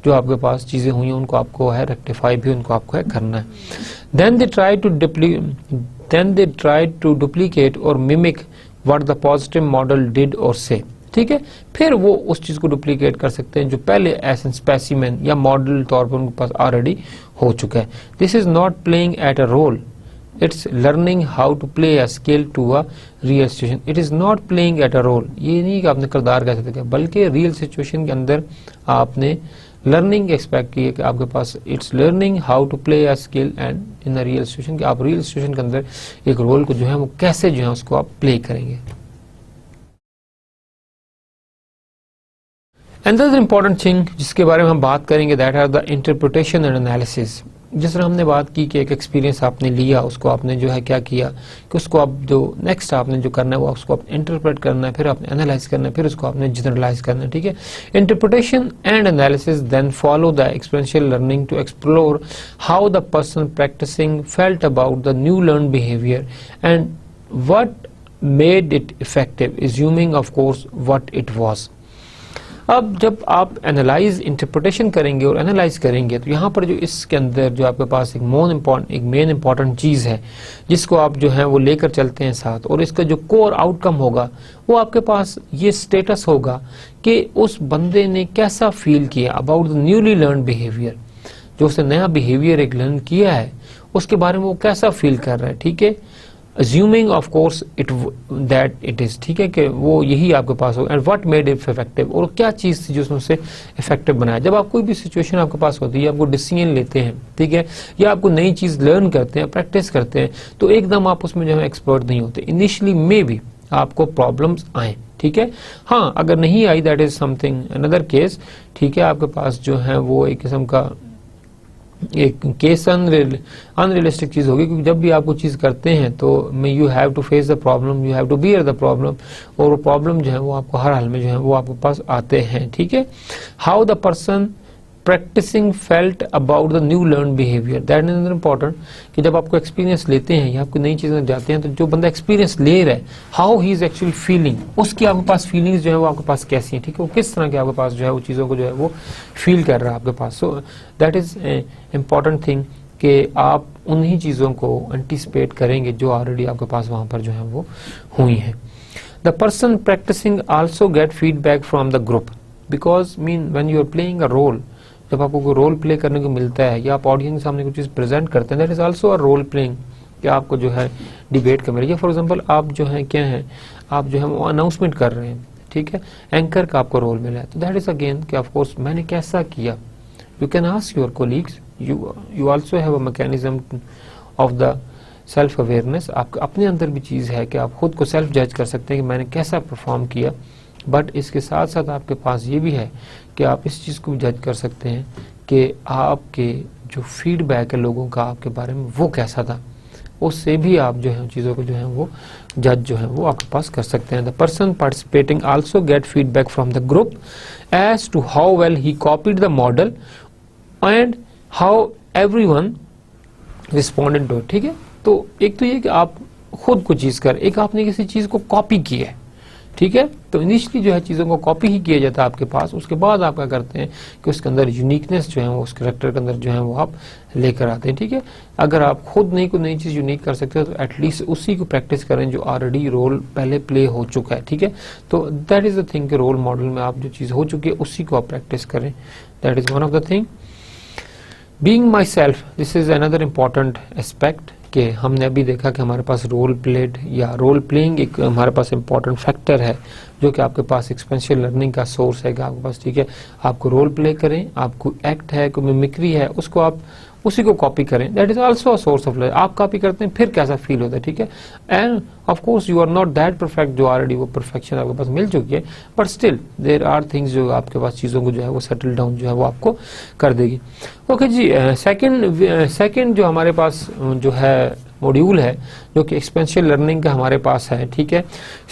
जो आपके पास चीज़ें हुई हैं उनको आपको है रेक्टिफाई भी उनको आपको है करना है। Then they try to duplicate or mimic what the positive model did और से, ठीक है। फिर वो उस चीज को डुप्लीकेट कर सकते हैं जो पहले एज एन स्पेसिमेन या मॉडल तौर पर उनके पास ऑलरेडी हो चुका है। This is not playing at a role, it's learning how to play a skill to a real situation. It is not playing at a role, ये नहीं कि आपने किरदार कैसे देखा, बल्कि रियल सिचुएशन के अंदर आपने लर्निंग एक्सपेक्ट की है कि आपके पास it's learning how to play a skill and in a real situation, कि आप रियल सिचुएशन के अंदर एक रोल को जो है वो कैसे जो है उसको आप प्ले करेंगे। Another important thing जिसके बारे में हम बात करेंगे that are the interpretation and analysis. जिस तरह हमने बात की कि एक एक्सपीरियंस आपने लिया, उसको आपने जो है क्या किया कि उसको आप जो नेक्स्ट आपने जो करना है वो उसको आप इंटरप्रेट करना है, फिर आपने एनालाइज करना है, फिर उसको आपने जनरलाइज करना है, ठीक है। Interpretation and analysis then follow the experiential learning to explore how the person practising felt about the new learn behaviour and what made it effective, assuming of course what it was। अब जब आप analyse interpretation करेंगे और analyse करेंगे तो यहाँ पर जो इसके अंदर जो आपके पास एक मेन इंपॉर्टेंट चीज़ है जिसको आप जो है वो लेकर चलते हैं साथ, और इसका जो कोर आउटकम होगा वो आपके पास ये स्टेटस होगा कि उस बंदे ने कैसा फील किया about the newly learn behaviour, जो उसने नया बिहेवियर एक लर्न किया है उसके बारे में वो कैसा फील कर रहा है, ठीक है। assuming of course that it is, ठीक है, कि वो यही आपके पास हो। And what made it effective, और क्या चीज़ थी जो उसने उसे इफेक्टिव बनाया। जब आप कोई भी सिचुएशन आपके पास होती है, आपको डिसीजन लेते हैं, ठीक है, या आपको नई चीज़ लर्न करते हैं, प्रैक्टिस करते हैं, तो एकदम आप उसमें जो है एक्सपर्ट नहीं होते। इनिशियली मे बी आपको प्रॉब्लम्स आए, ठीक है। हाँ, अगर नहीं आई that is something another case, ठीक है। आपके पास जो है वो एक किस्म का एक केस अनरियलिस्टिक चीज होगी, क्योंकि जब भी आप कुछ चीज करते हैं तो you have to face the problem, you have to bear the problem, और वो प्रॉब्लम जो है वो आपको हर हाल में जो है वो आपके पास आते हैं, ठीक है। How the person practising felt about the new learn behaviour, that is important, कि जब आपको एक्सपीरियंस लेते हैं या आपको नई चीजें जाते हैं तो जो बंदा एक्सपीरियंस ले रहा है, how he is actually feeling, उसकी आपके पास फीलिंग्स जो है वो आपके पास कैसी हैं, ठीक है, वो किस तरह के आपके पास जो है वो चीज़ों को जो है वो फील कर रहा है आपके पास। So that is important thing कि आप उन्हीं चीज़ों को एंटिसिपेट करेंगे जो ऑलरेडी आपके पास वहाँ पर जो है वो हुई हैं। The person practising also get feedback from the group, because mean when you are playing a role, जब आपको कोई रोल प्ले करने को मिलता है या आप ऑडियंस के सामने कुछ चीज़ प्रेजेंट करते हैं, that is also a role playing, कि आपको जो है डिबेट करना है। फॉर एग्जांपल आप जो है क्या है, आप जो है वो अनाउंसमेंट कर रहे हैं, ठीक है, एंकर का आपको रोल मिला है, तो दैट इज अगेन कि ऑफ कोर्स मैंने कैसा किया। You can ask your colleagues, you also have a mechanism of the self awareness, आपके अपने अंदर भी चीज़ है कि आप खुद को सेल्फ जज कर सकते हैं कि मैंने कैसा परफॉर्म किया। बट इसके साथ साथ आपके पास ये भी है कि आप इस चीज़ को भी जज कर सकते हैं कि आपके जो फीडबैक है लोगों का आपके बारे में वो कैसा था, उससे भी आप जो है चीज़ों को जो है वो जज जो है वो आपके पास कर सकते हैं। The person participating also get feedback from the group as to how well he copied the model and how everyone responded to, ठीक है। तो एक तो ये कि आप खुद को चीज़ कर, एक आपने किसी चीज़ को कॉपी की है, ठीक है, तो इनिशियली जो है चीज़ों को कॉपी ही किया जाता है आपके पास, उसके बाद आप क्या करते हैं कि उसके अंदर यूनिकनेस जो है वो उस कैरेक्टर के अंदर जो है वो आप लेकर आते हैं, ठीक है। अगर आप खुद नहीं कोई नई चीज़ यूनिक कर सकते हो तो एटलीस्ट उसी को प्रैक्टिस करें जो ऑलरेडी रोल पहले प्ले हो चुका है, ठीक है। तो दैट इज द थिंग कि रोल मॉडल में आप जो चीज़ हो चुकी है उसी को आप प्रैक्टिस करें, that is one of the thing. Being my self, this is another important aspect, कि हमने अभी देखा कि हमारे पास रोल प्लेड या रोल प्लेइंग एक हमारे पास इंपॉर्टेंट फैक्टर है जो कि आपके पास एक्सपेरिएंशियल लर्निंग का सोर्स है कि आपके पास, ठीक है, आपको रोल प्ले करें, आपको एक्ट है, कोई मिमिक्री है, उसको आप उसी को कॉपी करें, that is also a source of learning. आप कॉपी करते हैं फिर कैसा फील होता है, ठीक है। And of course you are not that perfect जो ऑलरेडी वो परफेक्शन आपके पास मिल चुकी है, but still there are things जो आपके पास चीज़ों को जो है वो सेटल डाउन जो है वो आपको कर देगी। ओके जी, सेकंड जो हमारे पास जो है मॉड्यूल है जो कि एक्सपेरिएंशियल लर्निंग का हमारे पास है, ठीक है,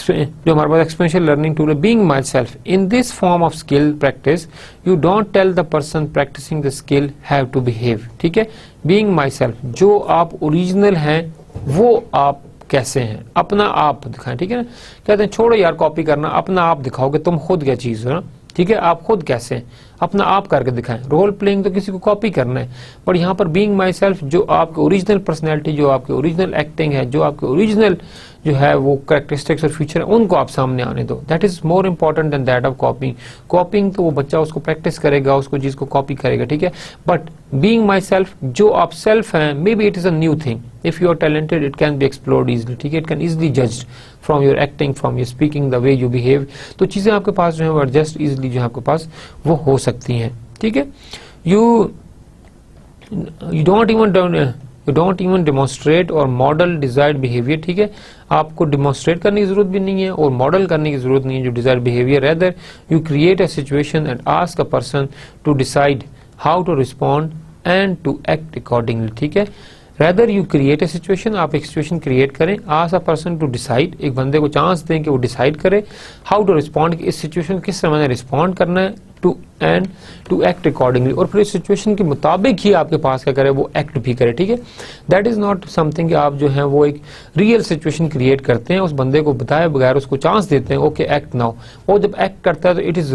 जो हमारे पास एक्सपेरिएंशियल लर्निंग टूल है। Being myself in this form of skill practice you don't tell the person practising the skill have to behave, ठीक है। बीइंग माई सेल्फ, जो आप ओरिजिनल हैं वो आप कैसे हैं, अपना आप दिखाएं, ठीक है ना। कहते हैं छोड़ो यार कॉपी करना, अपना आप दिखाओगे, तुम खुद क्या चीज़ हो ना, ठीक है, आप खुद कैसे हैं अपना आप करके दिखाएं। रोल प्लेइंग तो किसी को कॉपी करना है, पर यहाँ पर बीइंग माई सेल्फ जो आपकी ओरिजिनल पर्सनैलिटी, जो आपकी ओरिजिनल एक्टिंग है, जो आपकी ओरिजिनल जो है वो करेक्टरिस्टिक्स और फीचर है उनको आप सामने आने दो। That is more important than that of copying. Copying तो वो बच्चा उसको प्रैक्टिस करेगा, उसको चीज को कॉपी करेगा, ठीक है, बट बीइंग माई सेल्फ, जो आप सेल्फ हैं, maybe it is a new thing, if you are talented it can be explored easily, ठीक है, it can easily judged from your acting, from your speaking, the way you behave, तो चीजें आपके पास जो है वो एडजस्ट इजिली जो है आपके पास वो हो सकती हैं, ठीक है। यू डोंट इवन डेमोन्स्ट्रेट और मॉडल डिजायर्ड बिहेवियर, ठीक है, आपको डिमॉन्स्ट्रेट करने की जरूरत भी नहीं है और मॉडल करने की जरूरत नहीं है जो desired behaviour. Rather you create a situation and ask a person to decide how to respond and to act accordingly, ठीक है। Rather you create a situation, आप एक सिचुएशन क्रिएट करें, ask a person to decide, एक बंदे को chance दें कि वो डिसाइड करे, हाउ टू रिस्पॉन्ड, इस सिचुएशन किस तरह रिस्पॉन्ड करना है, to and to act accordingly, और फिर इस सिचुएशन के मुताबिक ही आपके पास क्या करे, वो एक्ट भी करे, ठीक है। दैट इज नॉट समथिंग कि आप जो है वो एक रियल सिचुएशन क्रिएट करते हैं, उस बंदे को बताए बगैर उसको चांस देते हैं, ओके एक्ट नाउ, वो जब एक्ट करता है तो it is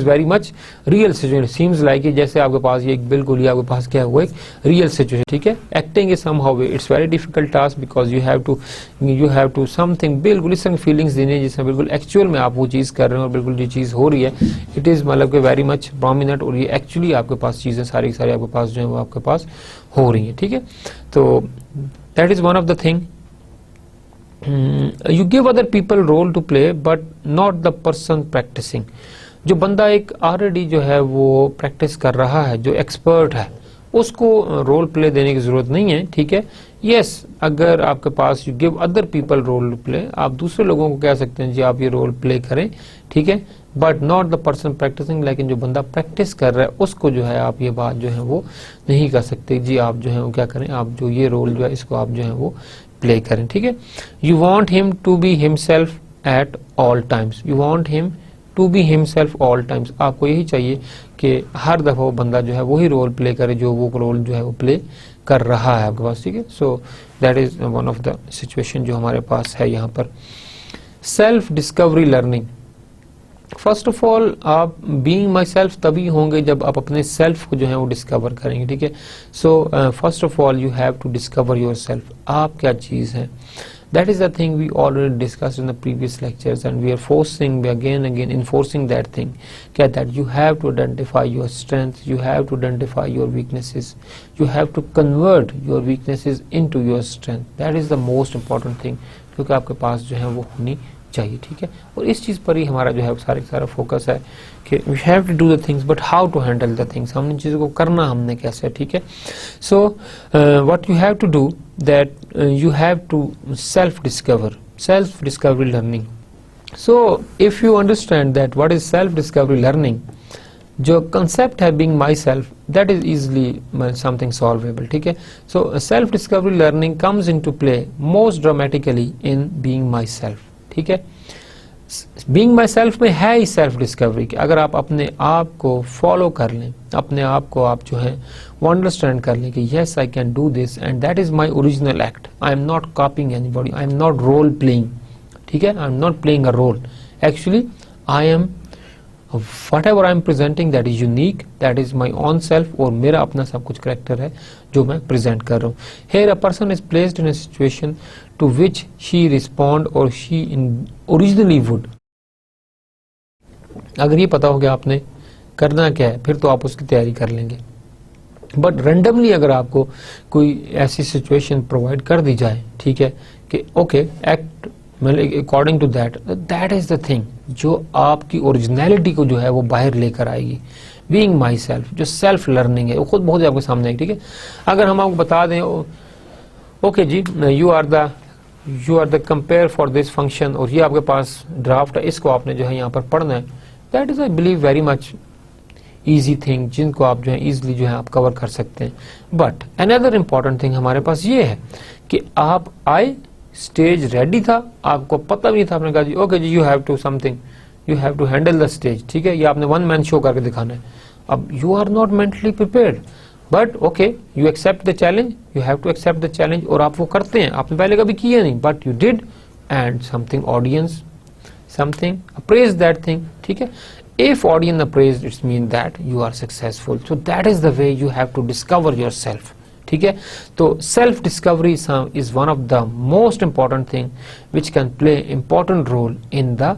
very much real situation, seems like जैसे आपके पास ये एक बिल्कुल ही आपके पास क्या है वो एक रियल सिचुएशन, ठीक है। Acting is somehow it's very difficult task because you have to something बिल्कुल इस तरह फीलिंग्स देने जिसमें बिल्कुल एक्चुअल में आप वो चीज कर रहे हैं और बिल्कुल ये चीज हो रही है, इट इज मतलब कि वेरी मच प्रोमिनेंट, और ये एक्चुअली आपके पास चीजें सारी सारी आपके पास जो है वो आपके पास हो रही है, ठीक है। तो that is one of the thing. You give other people role to play but not the person practising, जो बंदा एक ऑलरेडी जो है वो प्रैक्टिस कर रहा है, जो एक्सपर्ट है, उसको रोल प्ले देने की जरूरत नहीं है, ठीक है। यस, अगर आपके पास you give other people role to play, आप दूसरे लोगों को कह सकते हैं जी आप ये रोल प्ले करें, ठीक है, but not the person practising, लेकिन जो बंदा प्रैक्टिस कर रहा है उसको जो है आप ये बात जो है वो नहीं कर सकते जी आप जो है वो क्या करें, आप जो ये रोल जो है इसको आप जो है वो प्ले करें, ठीक है। You want him to be himself at all times, you want him to be himself all times, आपको यही चाहिए कि हर दफा वो बंदा जो है वही रोल प्ले करे जो वो रोल जो है वो प्ले कर रहा है आपके पास, ठीक है। सो that is one of the situation जो हमारे पास है यहाँ पर। Self discovery learning, first of all आप बीइंग माई सेल्फ तभी होंगे जब आप अपने सेल्फ को जो है वो डिस्कवर करेंगे, ठीक है। So first of all you have to discover yourself, आप क्या चीज है। That is the thing we already discussed in the previous lectures, and we are forcing again enforcing that thing, that you have to identify your strengths, you have to identify your weaknesses, you have to convert your weaknesses into your strength. That is the most important thing, क्योंकि आपके पास जो है वो होनी चाहिए, ठीक है। और इस चीज पर ही हमारा जो है सारा फोकस है कि we have to do the things but how to handle the things, हमने चीजों को करना हमने कैसे, ठीक है। So what you have to do that you have to self discovery learning. So if you understand that what is self discovery learning, जो concept है being myself, that is easily something solvable, ठीक है। So self discovery learning comes into play most dramatically in being myself, ठीक है। Being my self में है ही self discovery कि अगर आप अपने आप को फॉलो कर लें, अपने आप को आप जो है वो अंडरस्टैंड कर लें कि yes I can do this and that is my original act, I am not copying anybody, I am not role playing, ठीक है, I am not playing a role, actually I am whatever I am presenting that is unique, that is my own self, और मेरा अपना सब कुछ character है जो मैं प्रेजेंट कर रहा हूँ। Here a person is placed in a situation to which she respond or she originally would. अगर ये पता हो गया आपने करना क्या है फिर तो आप उसकी तैयारी कर लेंगे, बट रेंडमली अगर आपको कोई ऐसी सिचुएशन प्रोवाइड कर दी जाए, ठीक है, कि okay act according to that is the thing जो आपकी ओरिजिनलिटी को जो है वो बाहर लेकर आएगी। बीइंग माई सेल्फ, जो सेल्फ लर्निंग है वो खुद बहुत आपके सामने है, ठीक है। अगर हम आपको बता दें okay ji you are the compere for this function, और ये आपके पास ड्राफ्ट है, इसको आपने जो है यहाँ पर पढ़ना है, that is I believe very much easy thing जिनको आप जो है इजिली जो है आप कवर कर सकते हैं। बट अनदर इम्पॉर्टेंट थिंग हमारे पास ये है कि आप आए स्टेज रेडी था, आपको पता भी नहीं था, आपने कहा ji okay ji you have to handle the stage, ठीक है, ये आपने वन मैन शो करके दिखाना है। अब you are not mentally prepared, but okay you accept the challenge, you have to accept the challenge, और आप वो करते हैं, आपने पहले कभी किया नहीं but you did, and something apprise that thing, ठीक है। If audience appraised, it means that you are successful. So that is the way you have to discover yourself. ठीक है। तो self discovery is one of the most important thing which can play important role in the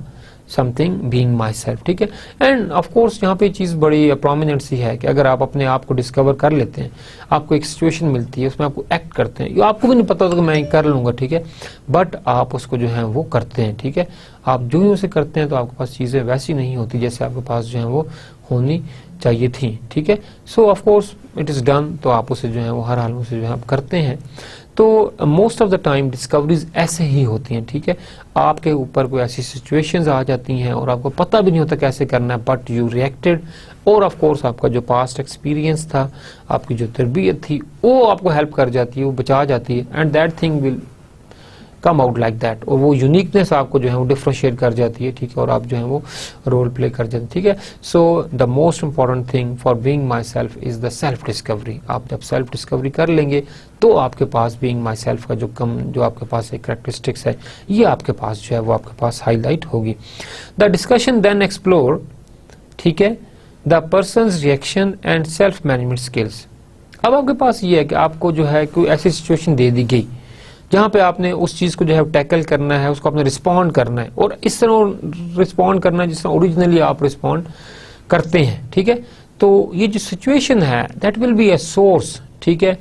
something being myself, ठीक है। And of course यहाँ पे चीज़ बड़ी prominent सी है कि अगर आप अपने आप को डिस्कवर कर लेते हैं, आपको एक सिचुएशन मिलती है, उसमें आपको एक्ट करते हैं, आपको भी नहीं पता होता कि मैं कर लूँगा, ठीक है, बट आप उसको जो है वो करते हैं, ठीक है। आप जो ही उसे करते हैं तो आपके पास चीज़ें वैसी नहीं होती जैसे आपके पास जो है वो होनी चाहिए थी, ठीक है। सो of course it is done, तो आप उसे जो है वो हर हाल में उसे जो है आप करते हैं। तो most of the time discoveries ऐसे ही होती हैं, ठीक है। आपके ऊपर कोई ऐसी सिचुएशंस आ जाती हैं और आपको पता भी नहीं होता कैसे करना है, बट यू रिएक्टेड, और ऑफ कोर्स आपका जो पास्ट एक्सपीरियंस था, आपकी जो तरबियत थी, वो आपको हेल्प कर जाती है, वो बचा जाती है, and that thing will come out like that, और वो यूनिकनेस आपको जो है वो डिफ्रेंशिएट कर जाती है, ठीक है, और आप जो है वो रोल प्ले कर जाते हैं, ठीक है। So the most important thing for being my self is the self discovery. आप जब सेल्फ डिस्कवरी कर लेंगे तो आपके पास बीइंग माई सेल्फ का जो आपके पास एक कैरेक्टरिस्टिक्स है, ये आपके पास जो है वो आपके पास हाईलाइट होगी। द डिस्कशन देन एक्सप्लोर, ठीक है, the persons reaction and self management skills. अब आपके पास ये है कि आपको जो है कोई ऐसी सिचुएशन दे दी गई जहाँ पे आपने उस चीज़ को जो है टैकल करना है, उसको आपने रिस्पॉन्ड करना है, और इस तरह रिस्पॉन्ड करना है जिस तरह ओरिजिनली आप रिस्पॉन्ड करते हैं, ठीक है। तो ये जो सिचुएशन है that will be a source, ठीक है,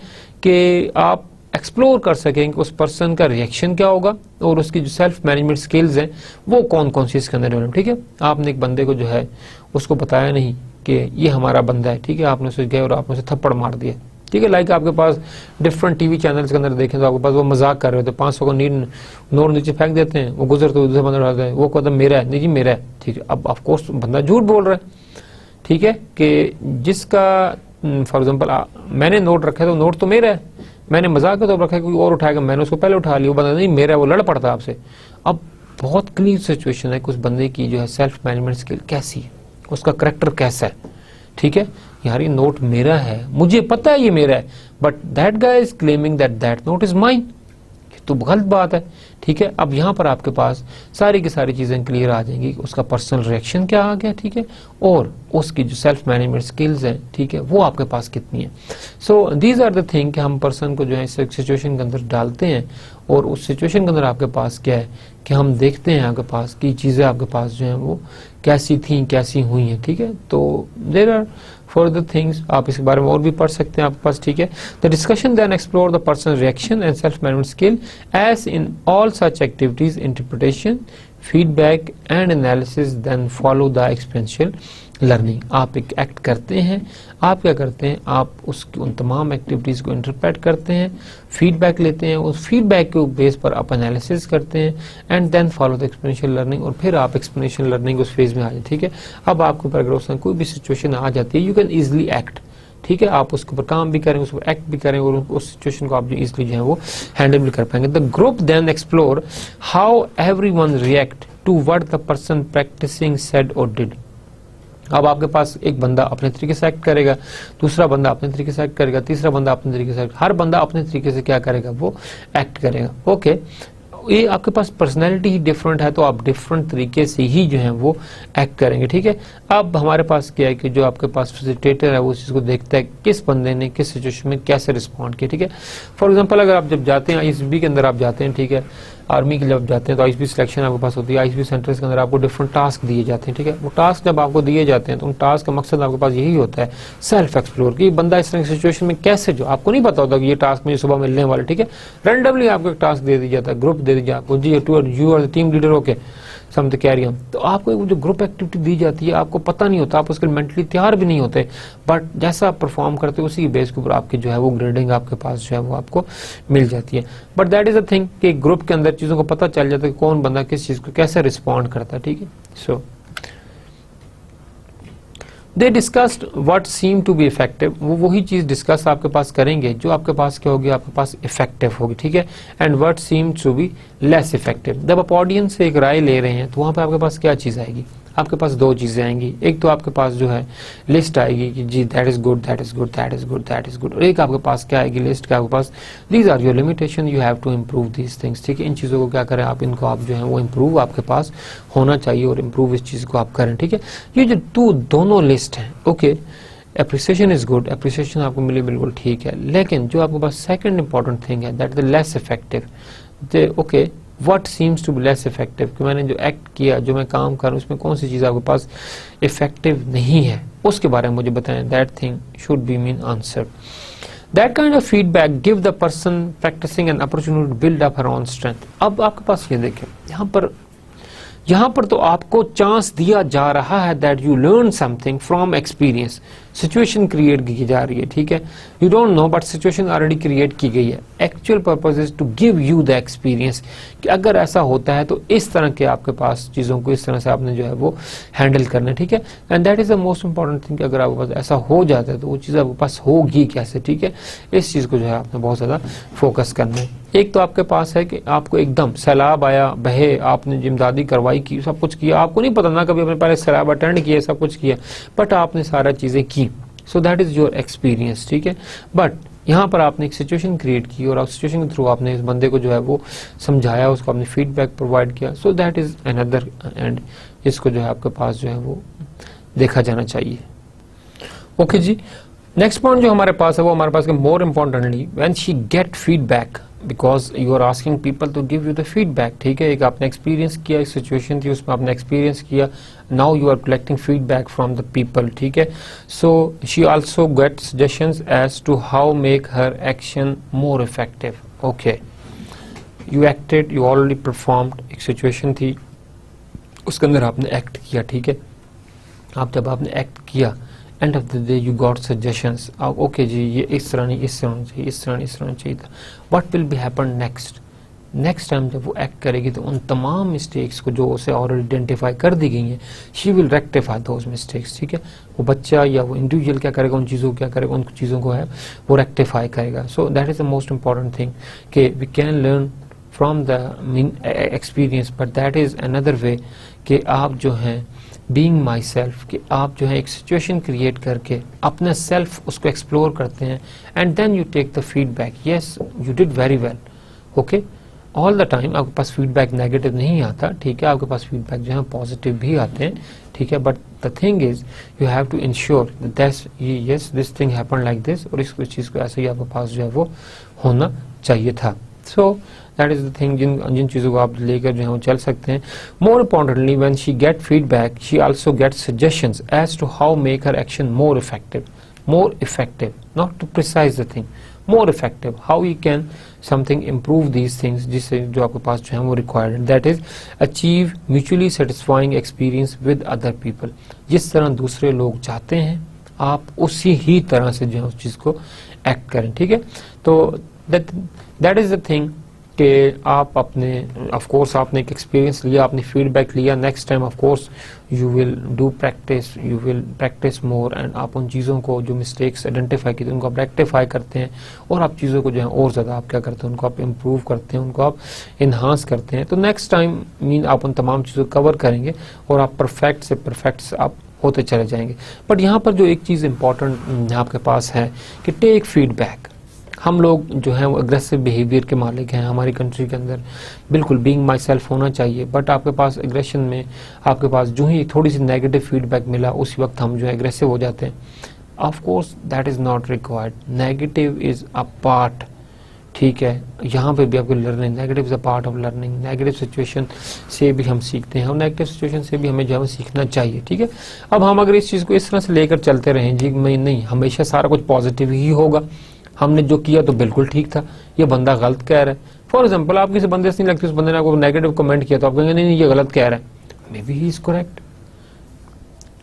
कि आप एक्सप्लोर कर सकें कि उस पर्सन का रिएक्शन क्या होगा और उसकी जो सेल्फ मैनेजमेंट स्किल्स हैं वो कौन कौन सी इसके अंदर डेवलप, ठीक है। आपने एक बंदे को जो है उसको बताया नहीं कि ये हमारा बंदा है, ठीक है, आपने उसे गए और आपने उसे थप्पड़ मार दिया, ठीक है। लाइक आपके पास डिफरेंट टीवी चैनल्स के अंदर देखें तो आपके पास वो मजाक कर रहे होते हैं, 500 को नोट नीचे फेंक देते हैं, वो गुजरते हुए दूसरा बंदा उठाता है, वो कहता है मेरा है, नहीं जी मेरा है, ठीक है। अब ऑफ कोर्स बंदा झूठ बोल रहा है, ठीक है, कि जिसका फॉर एग्जांपल मैंने नोट रखा है तो नोट तो मेरा है, मैंने मजाक का तो रखा है, कोई और उठाएगा, मैंने उसको पहले उठा लिया, वो बंदा नहीं मेरा है, वो लड़ पड़ता है आपसे। अब बहुत क्लियर सिचुएशन है कि उस बंदे की जो है सेल्फ मैनेजमेंट स्किल कैसी है, उसका करेक्टर कैसा है, ठीक है। यार ये नोट मेरा है, मुझे पता है ये मेरा है, but that guy is claiming that that note is mine, तो गलत बात है, ठीक है। अब यहाँ पर आपके पास सारी की सारी चीज़ें क्लियर आ जाएंगी, उसका पर्सनल रिएक्शन क्या आ गया, ठीक है, और उसकी जो सेल्फ मैनेजमेंट स्किल्स हैं, ठीक है, वो आपके पास कितनी है। So these are the thing कि हम पर्सन को जो है इस सिचुएशन के अंदर डालते हैं, और उस सिचुएशन के अंदर आपके पास क्या है कि हम देखते हैं आपके पास की चीज़ें आपके पास जो हैं वो कैसी थी, कैसी हुई हैं, ठीक है। तो देयर आर फर्दर थिंग्स, आप इसके बारे में और भी पढ़ सकते हैं आपके पास, ठीक है। The discussion then explore the person reaction and self management skill as in all such activities, interpretation, feedback and analysis, then follow the experiential learning. आप एक एक्ट करते हैं, आप क्या करते हैं, आप उसकी उन तमाम एक्टिविटीज़ को इंटरप्रेट करते हैं, फीडबैक लेते हैं, उस फीडबैक के बेस पर आप एनालिसिस करते हैं, and then follow the experiential learning, और फिर आप एक्सपेरिएंशियल लर्निंग उस फेज में आ जाए, ठीक है। अब आपके ऊपर अगर उसमें कोई भी सिचुएशन आ जाती है, यू कैन ईजिली एक्ट, ठीक है, आप उसके ऊपर काम भी करें, उस पर एक्ट भी करें, और उस सिचुएशन को आप जो इजिली जो है वो हैंडल भी कर पाएंगे। The group then explore how everyone react to what the person practising said और डिड। अब आपके पास एक बंदा अपने तरीके से एक्ट करेगा, दूसरा बंदा अपने तरीके से एक्ट करेगा, तीसरा बंदा अपने तरीके से, हर बंदा अपने तरीके से क्या करेगा, वो एक्ट करेगा, ओके। ये आपके पास पर्सनैलिटी ही डिफरेंट है, तो आप डिफरेंट तरीके से ही जो है वो एक्ट करेंगे, ठीक है। अब हमारे पास क्या है कि जो आपके पास फैसिलिटेटर है वो उस चीज़ को देखता है किस बंदे ने किस सिचुएशन में कैसे रिस्पॉन्ड किया, ठीक है। फॉर एग्जांपल अगर आप जब जाते हैं आईएसबी के अंदर आप जाते हैं, ठीक है, आर्मी के जब जाते हैं तो आईएसबी सिलेक्शन आपके पास होती है, आईएसबी सेंटर्स के अंदर आपको डिफरेंट टास्क दिए जाते हैं, ठीक है। वो टास्क जब आपको दिए जाते हैं तो उन टास्क का मकसद आपके पास यही होता है सेल्फ एक्सप्लोर, कि बंदा इस तरह की सिचुएशन में कैसे, जो आपको नहीं पता होता कि ये टास्क मुझे सुबह मिलने वाला, ठीक है, रैंडमली आपको एक टास्क दे दिया जाता है, ग्रुप दे दिया आपको, ji you are the team leader, okay something carry on. तो आपको एक जो ग्रुप एक्टिविटी दी जाती है आपको पता नहीं होता, आप उसके लिए मेंटली तैयार भी नहीं होते, बट जैसा आप परफॉर्म करते हो उसी बेस के ऊपर आपकी जो है वो ग्रेडिंग आपके पास जो है वो आपको मिल जाती है। But that is a thing कि ग्रुप के अंदर चीज़ों को पता चल जाता है कि कौन बंदा किस चीज़ को कैसे रिस्पॉन्ड करता है, ठीक है। So they discussed what seem to be effective, वो वही चीज़ डिस्कस आपके पास करेंगे जो आपके पास क्या होगी, आपके पास इफेक्टिव होगी, ठीक है। And what seem to be less effective. जब आप ऑडियंस से एक राय ले रहे हैं तो वहाँ पे आपके पास क्या चीज़ आएगी, आपके पास दो चीज़ें आएंगी, एक तो आपके पास जो है लिस्ट आएगी कि ji that is good, that is good, that is good, that is good, और एक आपके पास क्या आएगी लिस्ट का, आपके पास these are your limitation, you have to improve these things, ठीक है। इन चीज़ों को क्या करें आप, इनको आप जो है वो इम्प्रूव आपके पास होना चाहिए और इम्प्रूव इस चीज़ को आप करें, ठीक है। ये जो दोनों लिस्ट हैं, okay, appreciation is good, appreciation आपको मिली बिल्कुल ठीक है, लेकिन जो आपके पास सेकंड इंपॉर्टेंट थिंग है that the less effective. Okay, what seems to be less effective, कि मैंने जो एक्ट किया, जो मैं काम कर रहा हूँ, उसमें कौन सी चीज़ आपके पास इफेक्टिव नहीं है, उसके बारे में मुझे बताएं। That thing should be mean answer. That kind of feedback give the person practicing an opportunity to build up her own strength। अब आपके पास ये देखें, यहाँ पर तो आपको चांस दिया जा रहा है that you learn something from experience. Situation create की जा रही है, ठीक है, you don't know but situation already create की गई है। Actual purpose is to give you the experience कि अगर ऐसा होता है तो इस तरह के आपके पास चीज़ों को इस तरह से आपने जो है वो हैंडल करना है, ठीक है। And that is the most important thing कि अगर आपके पास ऐसा हो जाता है तो वो चीज़ आपके पास होगी कैसे, ठीक है। इस चीज़ को जो है आपने बहुत ज़्यादा फोकस करना है। एक तो आपके पास है कि आपको एकदम सैलाब आया, बहे, आपने जिम्मेदारी कार्रवाई की, सब कुछ किया, आपको नहीं पता ना कभी अपने पहले सैलाब अटेंड किया, सब कुछ किया, बट आपने सारा चीज़ें की, सो दैट इज़ योर एक्सपीरियंस, ठीक है। बट यहाँ पर आपने एक सिचुएशन क्रिएट की और सिचुएशन के थ्रू आपने इस बंदे को जो है वो समझाया, उसको आपने फीडबैक प्रोवाइड किया, सो दैट इज़ अनदर एंड। इसको जो है आपके पास जो है वो देखा जाना चाहिए। ओके जी, नेक्स्ट पॉइंट जो हमारे पास है वो हमारे पास more importantly when she get feedback, because you are asking people to give you the feedback, ठीक है। एक आपने एक्सपीरियंस किया, एक सिचुएशन थी, उसमें आपने एक्सपीरियंस किया, now you are collecting feedback from the people, ठीक है। So she also get suggestions as to how make her action more effective. Okay, you acted, you already performed, एक सिचुएशन थी, उसके अंदर आपने एक्ट किया, ठीक है। आप जब आपने एक्ट किया, end of the day you got suggestions, okay ji ये इस तरह नहीं, इस तरह होना चाहिए, इस तरह नहीं, इस तरह होना चाहिए था। What will be happen next time जब वो एक्ट करेगी तो उन तमाम मिस्टेक्स को जो उसे ऑलरेडी आइडेंटिफाई कर दी गई हैं, she will rectify those mistakes, ठीक है। वो बच्चा या वो इंडिविजुअल क्या करेगा, उन चीज़ों को क्या करेगा, उन चीज़ों को है वो रेक्टिफाई करेगा। So that is the most important thing कि we can learn from the experience, but that is another way कि आप जो हैं बीइंग माई सेल्फ, कि आप जो है एक सिचुएशन क्रिएट करके अपना सेल्फ उसको एक्सप्लोर करते हैं and then you take the feedback, yes you did very well, okay. All the time आपके पास फीडबैक नेगेटिव नहीं आता, ठीक है, आपके पास फीडबैक जो है पॉजिटिव भी आते हैं, ठीक है। But the thing is you have to ensure that yes this thing happen like this, और इस चीज़ को ऐसे ही आपके पास जो है वो होना चाहिए था। So that is the thing, जिन चीज़ों को आप लेकर जो है वो चल सकते हैं। More importantly when she get feedback she also get suggestions as to how make her action more effective, not to precise the thing, more effective, how you can something improve these things, जिससे जो आपके पास जो है वो required, that is achieve mutually satisfying experience with other people. जिस तरह दूसरे लोग चाहते हैं आप उसी ही तरह से जो है उस चीज़ को एक्ट करें, ठीक है। तो दैट इज द थिंग कि आप अपने ऑफ कोर्स आपने एक एक्सपीरियंस लिया, आपने फीडबैक लिया, next time of course you will do practice, you will practice more, and आप उन चीज़ों को जो मिस्टेक्स आइडेंटिफाई की उनको आप रेक्टिफाई करते हैं, और आप चीज़ों को जो है और ज़्यादा आप क्या करते हैं, उनको आप इम्प्रूव करते हैं, उनको आप इन्हांस करते हैं। तो नेक्स्ट टाइम मीन आप उन तमाम चीज़ों को कवर करेंगे और आप परफेक्ट से परफेक्ट आप होते चले जाएंगे। बट यहाँ पर जो एक चीज़ इंपॉर्टेंट आपके पास है कि टेक फीडबैक। हम लोग जो हैं वो अग्रेसिव बिहेवियर के मालिक हैं हमारी कंट्री के अंदर, बिल्कुल बीइंग माई सेल्फ होना चाहिए, बट आपके पास एग्रेशन में आपके पास जो ही थोड़ी सी नेगेटिव फीडबैक मिला उसी वक्त हम जो है एग्रेसिव हो जाते हैं। Of course that is not required, negative is a part, ठीक है। यहाँ पे भी आपको learning, negative is a part of learning, negative situation से भी हम सीखते हैं और नेगेटिव सिचुएशन से भी हमें जो है सीखना चाहिए, ठीक है। अब हम अगर इस चीज़ को इस तरह से लेकर चलते रहें जी मैं नहीं हमेशा सारा कुछ पॉजिटिव ही होगा, हमने जो किया तो बिल्कुल ठीक था, ये बंदा गलत कह रहा है। फॉर एग्जाम्पल आप किसी बंदे से नहीं लगती, उस बंदे ने आपको नेगेटिव कमेंट किया तो आप कहेंगे नहीं ये गलत कह रहा है, maybe he is correct,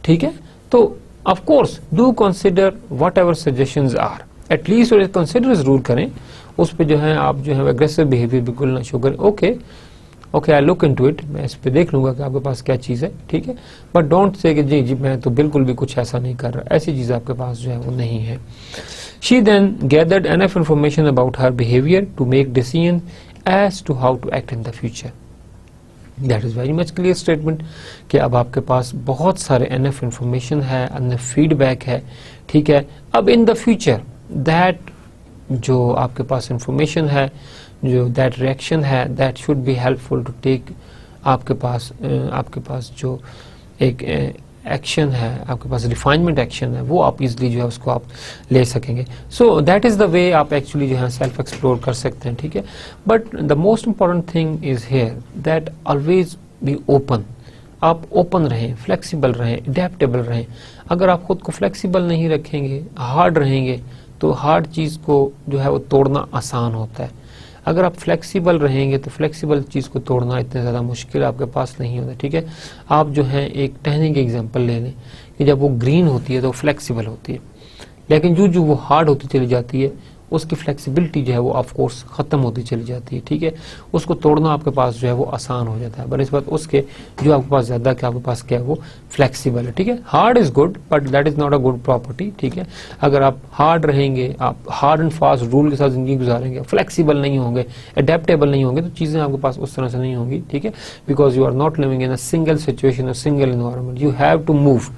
ठीक है। तो of course do consider whatever suggestions are, at least और कंसिडर जरूर करें, उस पर जो है आप जो है एग्रेसिव बिहेवियर बिल्कुल ना शो करें। Okay I look into it, मैं इस पर देख लूंगा कि आपके पास क्या चीज़ है, ठीक है। बट डोंट से कि जी मैं तो बिल्कुल भी कुछ ऐसा नहीं कर रहा, ऐसी चीज़ आपके पास जो है वो नहीं है। She then gathered enough information about her behavior to make decisions as to how to act in the future. That is very much clear statement कि अब आपके पास बहुत सारे enough information है, enough feedback है, ठीक है। अब in the future that जो आपके पास information है, जो that reaction है, that should be helpful to take आपके पास जो एक एक्शन है, आपके पास रिफाइनमेंट एक्शन है, वो आप इजली जो है उसको आप ले सकेंगे. सो दैट इज़ द वे आप एक्चुअली जो है सेल्फ एक्सप्लोर कर सकते हैं. ठीक है, but the most important thing is here that always be open. आप ओपन रहें, फ्लेक्सिबल रहें, अडेप्टेबल रहें. अगर आप खुद को फ्लेक्सिबल नहीं रखेंगे, हार्ड रहेंगे, तो हार्ड चीज़ को जो है वो तोड़ना आसान होता है. अगर आप फ्लेक्सिबल रहेंगे तो फ्लेक्सिबल चीज़ को तोड़ना इतना ज़्यादा मुश्किल आपके पास नहीं होता. ठीक है, आप जो है एक टहनी की एग्जांपल ले लें कि जब वो ग्रीन होती है तो फ्लेक्सिबल होती है, लेकिन जो जो वो हार्ड होती चली जाती है उसकी फ्लेक्सिबिलिटी जो है वो ऑफ कोर्स ख़त्म होती चली जाती है. ठीक है, उसको तोड़ना आपके पास जो है वो आसान हो जाता है. पर इस बात उसके जो आपके पास ज़्यादा क्या आपके पास क्या है वो फ्लेक्सिबल है. ठीक है, hard is good but that is not a good property. ठीक है, अगर आप हार्ड रहेंगे, आप हार्ड एंड फास्ट रूल के साथ ज़िंदगी गुजारेंगे, फ्लेक्सिबल नहीं होंगे, अडेप्टेबल नहीं होंगे, तो चीज़ें आपके पास उस तरह से नहीं होंगी. ठीक है, because you are not living in a single situation और single environment. You have to move.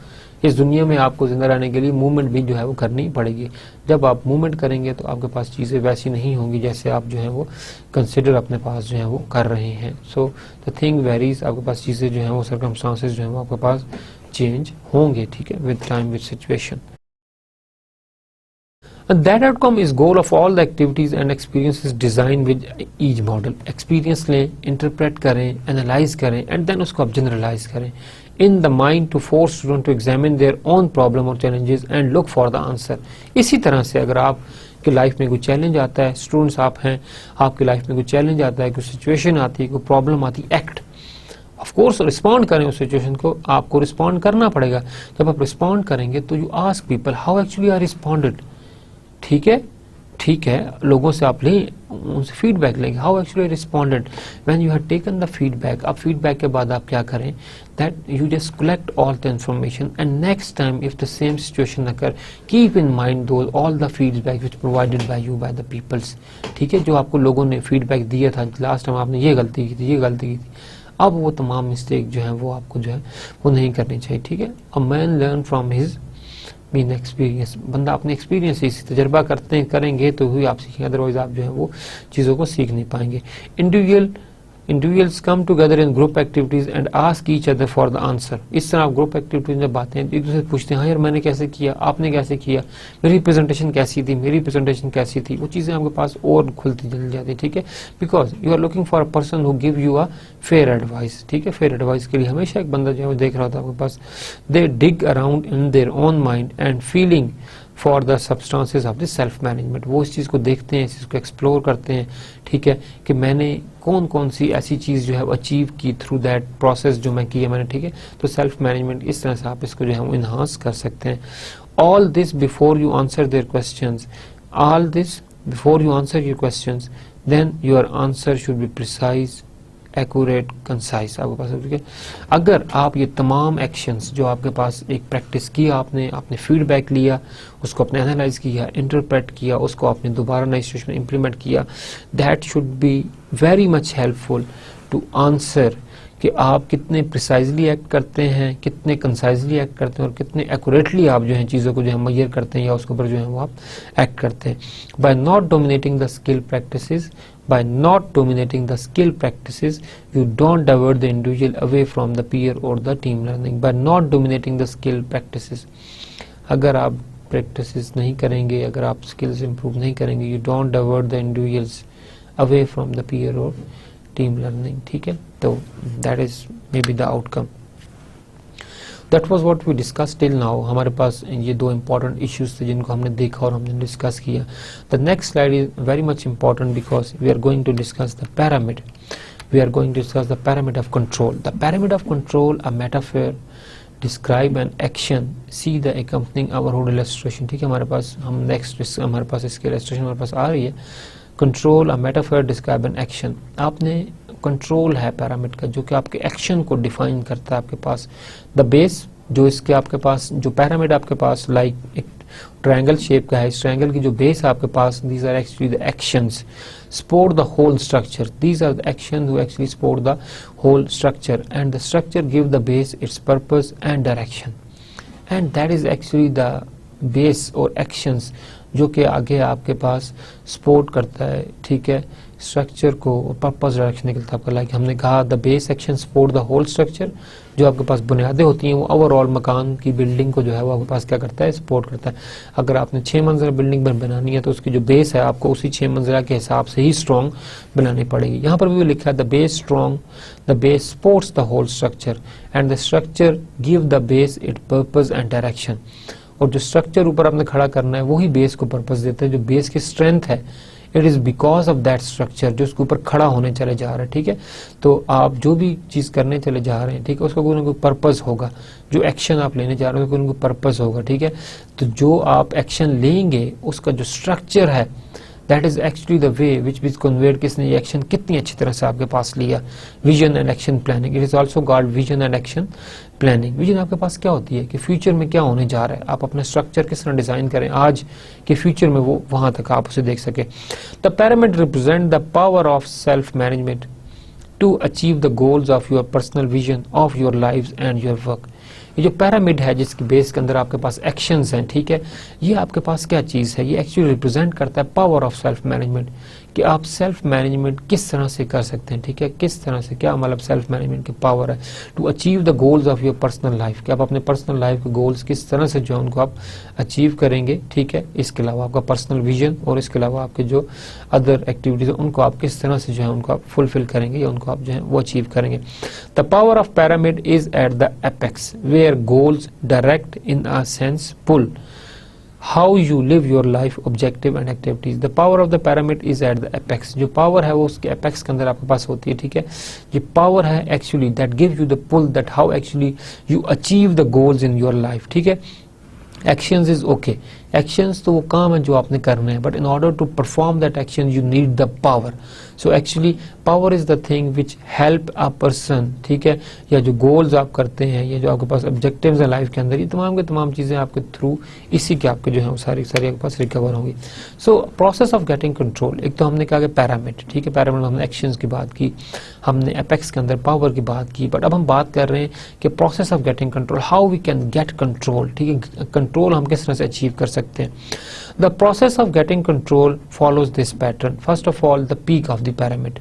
इस दुनिया में आपको जिंदा रहने के लिए मूवमेंट भी जो है वो करनी पड़ेगी. जब आप मूवमेंट करेंगे तो आपके पास चीज़ें वैसी नहीं होंगी जैसे आप जो है वो कंसिडर अपने पास जो है वो कर रहे हैं. So the thing varies. आपके पास चीज़ें जो है वो सर्कमस्टांसेस जो है वो आपके पास चेंज होंगे. ठीक है, with time, with situation. And that outcome is goal of all the activities and experiences designed with each model. Experience लें, interpret करें, analyze करें and then उसको आप generalize करें in the mind to force student to examine their own problem or challenges and look for the answer. इसी तरह से अगर आप की लाइफ में कोई चैलेंज आता है, स्टूडेंट्स आप हैं, आपकी लाइफ में कोई चैलेंज आता है, कोई सिचुएशन आती है, कोई प्रॉब्लम आती है, एक्ट ऑफ कोर्स रिस्पॉन्ड करें उस सिचुएशन को. आपको रिस्पॉन्ड करना पड़ेगा. जब आप रिस्पॉन्ड करेंगे तो you ask people how actually I responded. ठीक है, ठीक है, लोगों से आप लें, उनसे फीडबैक लेंगे, how actually responded. When you have taken the feedback, अब फीडबैक के बाद आप क्या करें, that you just collect all the information and next time if the same situation occur, keep in mind though all the feedback which provided by you by the peoples. ठीक है, जो आपको लोगों ने फीडबैक दिया था, लास्ट टाइम आपने ये गलती की थी, ये गलती की थी, अब वो तमाम मिस्टेक जो है वो आपको जो है वो नहीं करनी चाहिए. ठीक है, a man learn from his mean experience. बंदा अपने एक्सपीरियंस से तजर्बा करेंगे तो ही आप सीखेंगे, अदरवाइज आप जो है वो चीज़ों को सीख नहीं पाएंगे. Individuals come together in group activities and ask each other for the answer. इस तरह आप ग्रुप एक्टिविटीज में बातें एक दूसरे से पूछते हैं, हाँ यार मैंने कैसे किया, आपने कैसे किया, मेरी प्रेजेंटेशन कैसी थी, मेरी प्रेजेंटेशन कैसी थी, वो चीज़ें आपके पास और खुलती चली जाती है. ठीक है, because you are looking for a person who give you a fair advice. ठीक है, फेयर एडवाइस के लिए हमेशा एक बंदा जो है वो देख रहा होता है आपके पास. They dig around in their own mind and feeling for the substances of the self management. वो इस चीज़ को देखते हैं, इस चीज़ को एक्सप्लोर करते हैं. ठीक है, कि मैंने कौन कौन सी ऐसी चीज़ जो है अचीव की थ्रू दैट प्रोसेस जो मैं किया मैंने. ठीक है, तो सेल्फ मैनेजमेंट इस तरह से आप इसको जो है वो इन्हांस कर सकते हैं. All this before you answer their questions, all this before you answer your questions, then your answer should be precise, accurate, concise आपके पास. ठीक है, अगर आप ये तमाम एक्शंस जो आपके पास एक प्रैक्टिस की, आपने फीडबैक लिया, उसको आपने एनालाइज किया, इंटरप्रेट किया, उसको आपने दोबारा नई सिचुएशन में इंप्लीमेंट किया, that should be very much helpful to answer कि आप कितने प्रिसाइजली एक्ट करते हैं, कितने कंसाइजली एक्ट करते हैं और कितने एक्यूरेटली आप जो है चीज़ों को जो है मेजर करते हैं या उसके ऊपर जो है वो आप एक्ट करते हैं. By not dominating the skill practices, by not dominating the skill practices, you don't divert the individual away from the peer or the team learning. By not dominating the skill practices, अगर आप practices नहीं करेंगे, अगर आप skills improve नहीं करेंगे, you don't divert the individuals away from the peer or team learning. ठीक है, तो that is maybe the outcome. That was what we discussed till now. हमारे पास ये दो important issues थे जिनको हमने देखा और हमने discuss किया. The next slide is very much important because we are going to discuss the pyramid. We are going to discuss the pyramid of control. The pyramid of control, a metaphor, describe an action, see the accompanying overhead illustration. ठीक है, हमारे पास हम next हमारे पास इसकी illustration हमारे पास आ रही है. Control, a metaphor, describe an action. आपने कंट्रोल है पैरामिड का जो कि आपके एक्शन को डिफाइन करता है. आपके पास द बेस जो इसके आपके पास जो पैरामिड आपके पास लाइक एक ट्रायंगल शेप का है, इस ट्रायंगल की जो बेस आपके पास, these are actually the actions support the whole structure. These are the actions who actually support the whole structure and the structure give the base its purpose and direction. And that is actually the base or actions जो कि आगे आपके पास support करता है, ठीक है, structure को purpose direction निकलता है आपका। लाइक हमने कहा the base section support the whole structure, जो आपके पास बुनियादें होती हैं वो ओवरऑल मकान की बिल्डिंग को जो है वो आपके पास क्या करता है, सपोर्ट करता है। अगर आपने 6 मंजिला बिल्डिंग बनानी है तो उसकी जो बेस है आपको उसी 6 मंजिला के हिसाब से ही स्ट्रॉन्ग बनानी पड़ेगी। यहाँ पर भी लिखा है the base strong, the base supports the whole structure and the structure give the base it purpose and direction. और जो स्ट्रक्चर ऊपर आपने खड़ा करना है वही बेस को पर्पस देता है। जो बेस की स्ट्रेंथ है it is because of that structure, जो उसके ऊपर खड़ा होने चले जा रहा है, ठीक है। तो आप जो भी चीज करने चले जा रहे हैं, ठीक है, उसका कोई ना कोई पर्पस होगा। जो एक्शन आप लेने जा रहे हैं कोई ना कोई पर्पस होगा, ठीक है। तो जो आप एक्शन लेंगे उसका जो स्ट्रक्चर है that is actually the way which which conveyed, किसने ये एक्शन कितनी अच्छी तरह से आपके पास लिया। Vision and action planning, it is also called vision and action planning. Vision आपके पास क्या होती है कि फ्यूचर में क्या होने जा रहा है, आप अपना स्ट्रक्चर किस तरह डिजाइन करें आज के फ्यूचर में वो वहां तक आप उसे देख सके। The pyramid represent the power of self management to achieve the goals of your personal vision of your life and your work. ये जो पिरामिड है जिसकी बेस के अंदर आपके पास एक्शंस हैं, ठीक है, ये आपके पास क्या चीज है, ये एक्चुअली रिप्रेजेंट करता है पावर ऑफ सेल्फ मैनेजमेंट, कि आप सेल्फ मैनेजमेंट किस तरह से कर सकते हैं, ठीक है, किस तरह से, क्या मतलब सेल्फ मैनेजमेंट की पावर है। To achieve the goals of your personal life, कि आप अपने पर्सनल लाइफ के गोल्स किस तरह से जो है उनको आप अचीव करेंगे, ठीक है। इसके अलावा आपका पर्सनल विजन और इसके अलावा आपके जो अदर एक्टिविटीज है उनको आप किस तरह से जो है उनको आप फुलफिल करेंगे या उनको आप जो है वो अचीव करेंगे। The power of pyramid is at the apex where goals direct in a sense pull how you live your life objective and activities. The power of the pyramid is at the apex. जो power है वो उसके apex के अंदर आपके पास होती है, ठीक है। ये पावर है actually that give you the pull, that how actually you achieve the goals in your life, ठीक है। एक्शंस इज ओके, एक्शंस तो वो काम है जो आपने करना है, but in order to perform that action you need the power. So actually power is the thing which help a person, ठीक है, या जो गोल्स आप करते हैं या जो आपके पास ऑब्जेक्टिव्स है लाइफ के अंदर, ये तमाम के तमाम चीजें आपके थ्रू इसी के आपके जो है वो सारी सारी आपके पास रिकवर होंगी। So process of getting control, एक तो हमने कहा कि पैरामिड, ठीक है, पैरामिड में हमने एक्शंस की बात की, हमने एपेक्स के अंदर पावर की बात की, बट अब हम बात कर रहे हैं कि process of getting control, how we can get control, ठीक है, कंट्रोल हम किस तरह से अचीव कर सकते हैं। The process of getting control follows this pattern. First of all, the peak of the pyramid,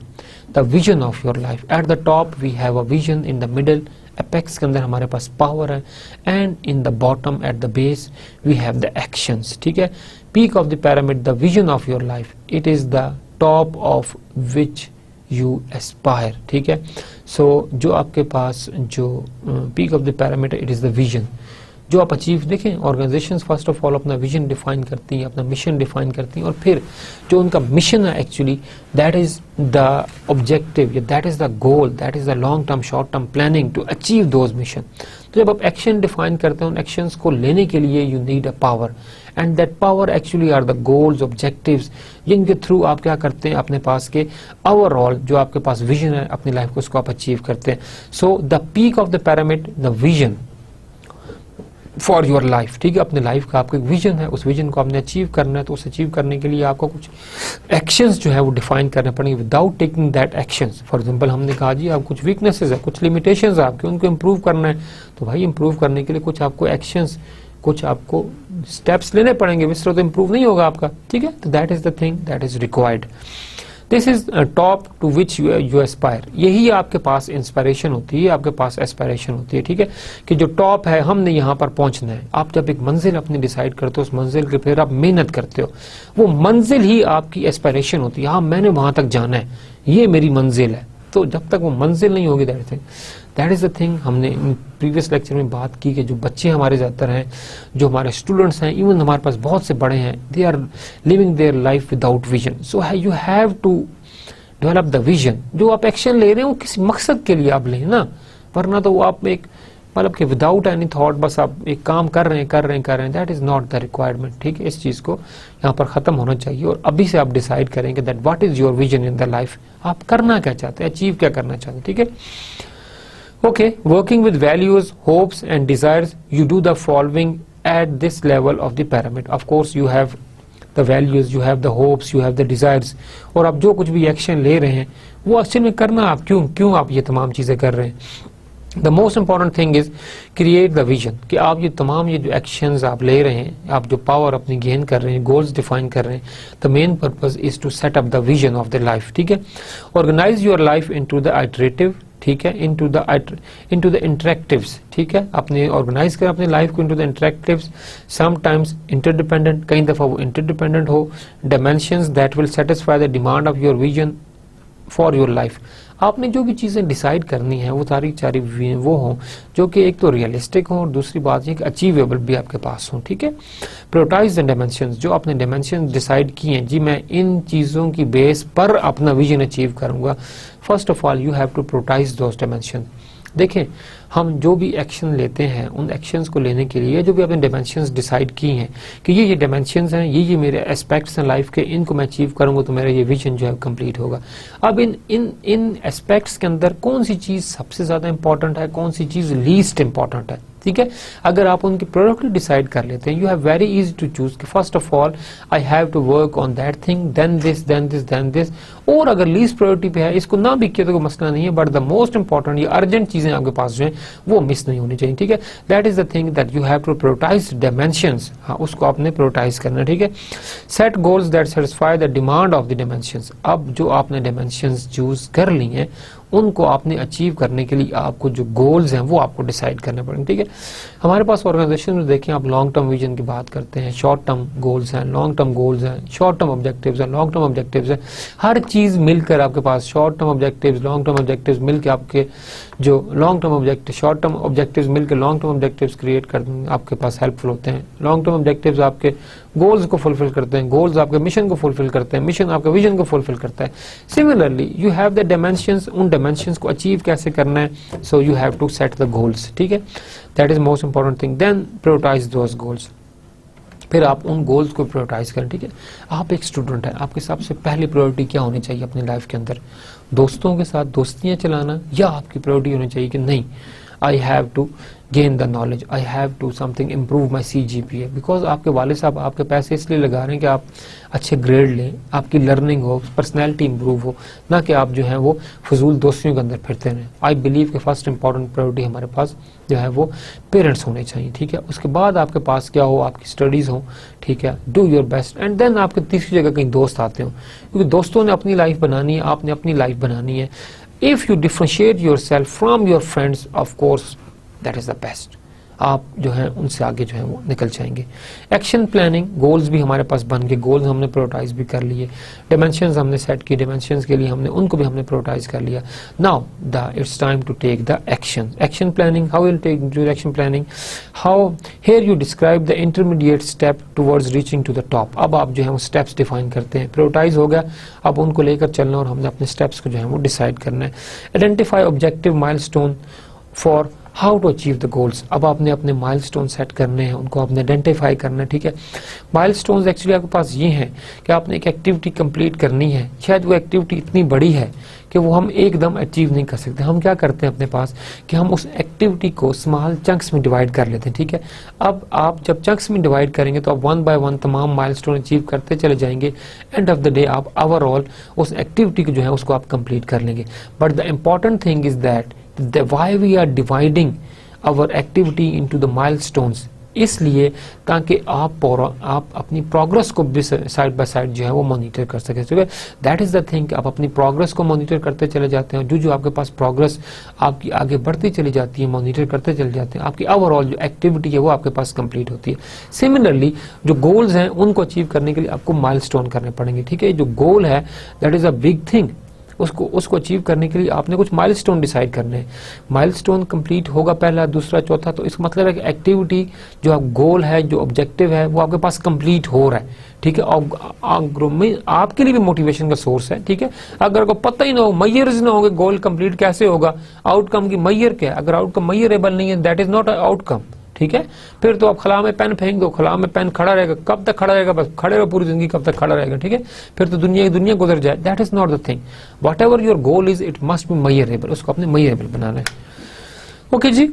the vision of your life. At the top we have a vision, in the middle apex के अंदर हमारे पास power है, and in the bottom at the base we have the actions, ठीक है। Peak of the pyramid, the vision of your life, it is the top of which you aspire, ठीक है। So जो आपके पास जो peak of the pyramid, it is the vision जो आप अचीव, देखें ऑर्गेनाइजेशंस फर्स्ट ऑफ ऑल अपना विजन डिफाइन करती हैं, अपना मिशन डिफाइन करती हैं, और फिर जो उनका मिशन है actually that is the objective, या that is the goal, that is the long term short term planning to achieve those mission. तो जब आप एक्शन डिफाइन करते हैं उन एक्शंस को लेने के लिए you need a power, and that power actually are the goals, objectives, जिनके थ्रू आप क्या करते हैं अपने पास के ओवरऑल जो आपके पास विजन है अपनी लाइफ को उसको आप अचीव करते हैं। So the peak of the pyramid, the vision for your life, ठीक है, अपने लाइफ का आपका एक विजन है, उस विजन को आपने अचीव करना है, तो उस अचीव करने के लिए आपको कुछ एक्शंस जो है वो डिफाइन करने पड़ेंगे without taking that actions. For example हमने कहा जी आप कुछ वीकनेसेस है, कुछ लिमिटेशंस है आपके, उनको इम्प्रूव करना है, तो भाई इम्प्रूव करने के लिए कुछ आपको एक्शंस, कुछ आपको स्टेप्स लेने पड़ेंगे, इस तरह तो इम्प्रूव नहीं होगा आपका, ठीक है। तो that is the thing that is required. This is top to which you aspire, यही आपके पास इंस्पिरेशन होती है, आपके पास एस्पायरेशन होती है, ठीक है, कि जो टॉप है हमने यहाँ पर पहुंचना है। आप जब एक मंजिल अपनी डिसाइड करते हो, उस मंजिल के फिर आप मेहनत करते हो, वो मंजिल ही आपकी एस्पायरेशन होती है। हाँ मैंने वहां तक जाना है, ये मेरी मंजिल है। तो जब तक वो मंजिल नहीं होगी दैट इज द थिंग। हमने प्रीवियस लेक्चर में बात की कि जो बच्चे हमारे ज़्यादातर हैं, जो हमारे स्टूडेंट्स हैं, इवन हमारे पास बहुत से बड़े हैं, they are living their life without vision. So you have to develop the vision. जो आप एक्शन ले रहे हैं वो किसी मकसद के लिए आप लें ना, वरना तो वो आप एक मतलब कि विदाउट एनी थॉट बस आप एक काम कर रहे हैं, that is not the requirement, ठीक है। इस चीज को यहाँ पर खत्म होना चाहिए और अभी से आप डिसाइड करेंगे that what is your vision in the life, आप करना क्या चाहते हैं, अचीव क्या करना चाहते हैं, ठीक है। Okay, working with values, hopes and desires, you do the following at this level of the pyramid. Of course, you have the values, you have the hopes, you have the desires. और आप जो कुछ भी action ले रहे हैं वो असल में करना आप क्यों आप ये तमाम चीजें कर रहे हैं। The most important thing is create the vision, कि आप ये तमाम ये जो एक्शंस आप ले रहे हैं, आप जो पावर अपनी गेन कर रहे हैं, गोल्स डिफाइन कर रहे हैं, the main purpose is to set up the vision of the life, ठीक है। Organize your life into the iterative, ठीक है, इनटू द इंटरेक्टिव्स, ठीक है, अपने ऑर्गेनाइज करें अपनी लाइफ को इनटू द इंटरेक्टिव्स, समटाइम्स इंटरडिपेंडेंट, कई दफा वो इंटरडिपेंडेंट हो, dimensions that will satisfy the demand of your vision for your life. आपने जो भी चीजें डिसाइड करनी है वो सारी वो हों जो कि एक तो रियलिस्टिक हो और दूसरी बात ये कि अचीवेबल भी आपके पास हो, ठीक है। प्रायोरिटाइज द डायमेंशंस, जो आपने डायमेंशन डिसाइड किए हैं, जी मैं इन चीजों की बेस पर अपना विजन अचीव करूंगा, first of all you have to prioritize those dimension. देखें, हम जो भी एक्शन लेते हैं उन एक्शंस को लेने के लिए जो भी आपने डायमेंशंस डिसाइड की हैं कि ये डायमेंशंस हैं, ये मेरे एस्पेक्ट्स हैं लाइफ के, इनको मैं अचीव करूंगा तो मेरा ये विजन जो है कंप्लीट होगा। अब इन एस्पेक्ट्स के अंदर कौन सी चीज सबसे ज्यादा इंपॉर्टेंट है, कौन सी चीज लीस्ट इंपॉर्टेंट है, ठीक है। अगर आप उनकी प्रायोरिटी डिसाइड कर लेते हैं, you have very easy to choose कि first of all I have to work on that thing, then this then this then this, और अगर लीस्ट प्रायोरिटी पे है इसको ना भी किया तो कोई मसला नहीं है, बट द मोस्ट इंपॉर्टेंट ये अर्जेंट चीजें आपके पास जो है वो मिस नहीं होनी चाहिए, ठीक है। That is the thing that you have to prioritize dimensions, हाँ उसको आपने प्रायोरिटाइज करना, ठीक है। Set goals that satisfy the demand of the dimensions, अब जो आपने डायमेंशंस चूज कर ली हैं उनको आपने अचीव करने के लिए आपको जो गोल्स हैं वो आपको डिसाइड करने पड़ेंगे, ठीक है। हमारे पास ऑर्गेनाइजेशन में देखें आप लॉन्ग टर्म विजन की बात करते हैं, शॉर्ट टर्म गोल्स हैं, लॉन्ग टर्म गोल्स हैं, शॉर्ट टर्म ऑब्जेक्टिव्स हैं, लॉन्ग टर्म ऑब्जेक्टिव्स हैं, हर चीज मिलकर आपके पास short term objectives, long term objectives मिलकर आपके जो long term objective short term objectives मिलकर लॉन्ग टर्म ऑब्जेक्टिव्स क्रिएट कर आपके पास हेल्पफुल होते हैं। लॉन्ग टर्म ऑब्जेक्टिव्स आपके गोल्स को फुलफिल करते हैं, गोल्स आपके मिशन को फुलफिल करते हैं, मिशन आपके विजन को फुलफिल करता है। Similarly you have the dimensions, उन डायमेंशंस को अचीव कैसे करना है, so you have to set the goals, ठीक है। That is most important thing, then prioritize those goals, फिर आप उन गोल्स को प्रायोरिटाइज करें, ठीक है। आप एक स्टूडेंट हैं, आपकी सबसे पहली प्रायोरिटी क्या होनी चाहिए अपनी लाइफ के अंदर, दोस्तों के साथ दोस्तियां चलाना, या आपकी प्रायोरिटी होनी चाहिए कि नहीं I have to gain the knowledge, I have to something improve my CGPA, because आपके वाले साहब आपके पैसे इसलिए लगा रहे हैं कि आप अच्छे ग्रेड लें, आपकी लर्निंग हो, पर्सनैलिटी इंप्रूव हो, ना कि आप जो है वो फजूल दोस्तियों के अंदर फिरते रहें। आई बिलीव कि फर्स्ट इंपॉर्टेंट प्रायोरिटी हमारे पास जो है वो पेरेंट्स होने चाहिए, ठीक है। उसके बाद आपके पास क्या हो, आपकी स्टडीज हो, ठीक है, do your best, and then आपके तीसरी जगह कहीं दोस्त आते हो, क्योंकि दोस्तों ने अपनी लाइफ बनानी है, आपने अपनी लाइफ बनानी है। If you differentiate your self from your friends, of course that is the best, आप जो है उनसे आगे जो है वो निकल जाएंगे। एक्शन प्लानिंग, गोल्स भी हमारे पास बन गए, गोल्स हमने प्रायोरिटाइज भी कर लिए, डायमेंशंस हमने सेट की, डायमेंशंस के लिए हमने उनको भी हमने प्रायोरिटाइज कर लिया। Now it's time to take the action. Action planning, how will take your action planning, how here you describe the intermediate step towards reaching to the top. अब आप जो है वो स्टेप्स डिफाइन करते हैं, प्रायोरिटाइज हो गया, अब उनको लेकर चलना और हमने अपने स्टेप्स को जो है वो डिसाइड करना है। Identify objective milestone for how to achieve the goals, अब आपने अपने माइलस्टोन सेट करने हैं, उनको आपने आइडेंटिफाई करना है, ठीक है। माइलस्टोन्स एक्चुअली आपके पास ये हैं कि आपने एक एक्टिविटी कंप्लीट करनी है, शायद वो एक्टिविटी इतनी बड़ी है कि वो हम एकदम अचीव नहीं कर सकते। हम क्या करते हैं अपने पास कि हम उस एक्टिविटी को स्मॉल चंक्स में डिवाइड कर लेते हैं, ठीक है। अब आप जब चंक्स में डिवाइड करेंगे तो आप 1 बाय 1 तमाम माइलस्टोन अचीव करते चले जाएंगे, एंड ऑफ द डे आप ओवरऑल उस एक्टिविटी को जो है उसको आप कंप्लीट कर लेंगे। But the important thing is that why we are dividing our activity into the milestones, इसलिए ताकि आप अपनी प्रोग्रेस को भी साइड बाय साइड जो है वो मॉनिटर कर सके। दैट इज द थिंग, आप अपनी प्रोग्रेस को मॉनिटर करते चले जाते हैं, जो आपके पास प्रोग्रेस आपकी आगे बढ़ती चली जाती है, मॉनिटर करते चले जाते हैं, आपकी ओवरऑल जो एक्टिविटी है वो आपके पास कंप्लीट होती है। सिमिलरली जो गोल्स हैं उनको अचीव करने के लिए आपको माइलस्टोन करने पड़ेंगे, ठीक है। जो गोल है that is a big thing, उसको अचीव करने के लिए आपने कुछ माइलस्टोन डिसाइड करने हैं। माइलस्टोन कंप्लीट होगा पहला, दूसरा, चौथा, तो इसका मतलब है कि एक्टिविटी जो आप गोल है, जो ऑब्जेक्टिव है वो आपके पास कंप्लीट हो रहा है, ठीक है। और आपके लिए भी मोटिवेशन का सोर्स है, ठीक है। अगर आपको पता ही ना हो, मैयर्स ना होंगे, गोल कंप्लीट कैसे होगा, आउटकम की मैयर क्या है, अगर आउटकम मैयरेबल नहीं है दैट इज नॉट आउटकम, ठीक है। फिर तो आप खला में पेन फेंक दो, खला में पेन खड़ा रहेगा, कब तक खड़ा रहेगा, बस खड़े रहो पूरी जिंदगी, कब तक खड़ा रहेगा, ठीक है। फिर तो दुनिया गुजर जाए, that is not the thing. Whatever your goal is, it must be measurable, उसको अपने मैयरेबल बनाना है। ओके जी,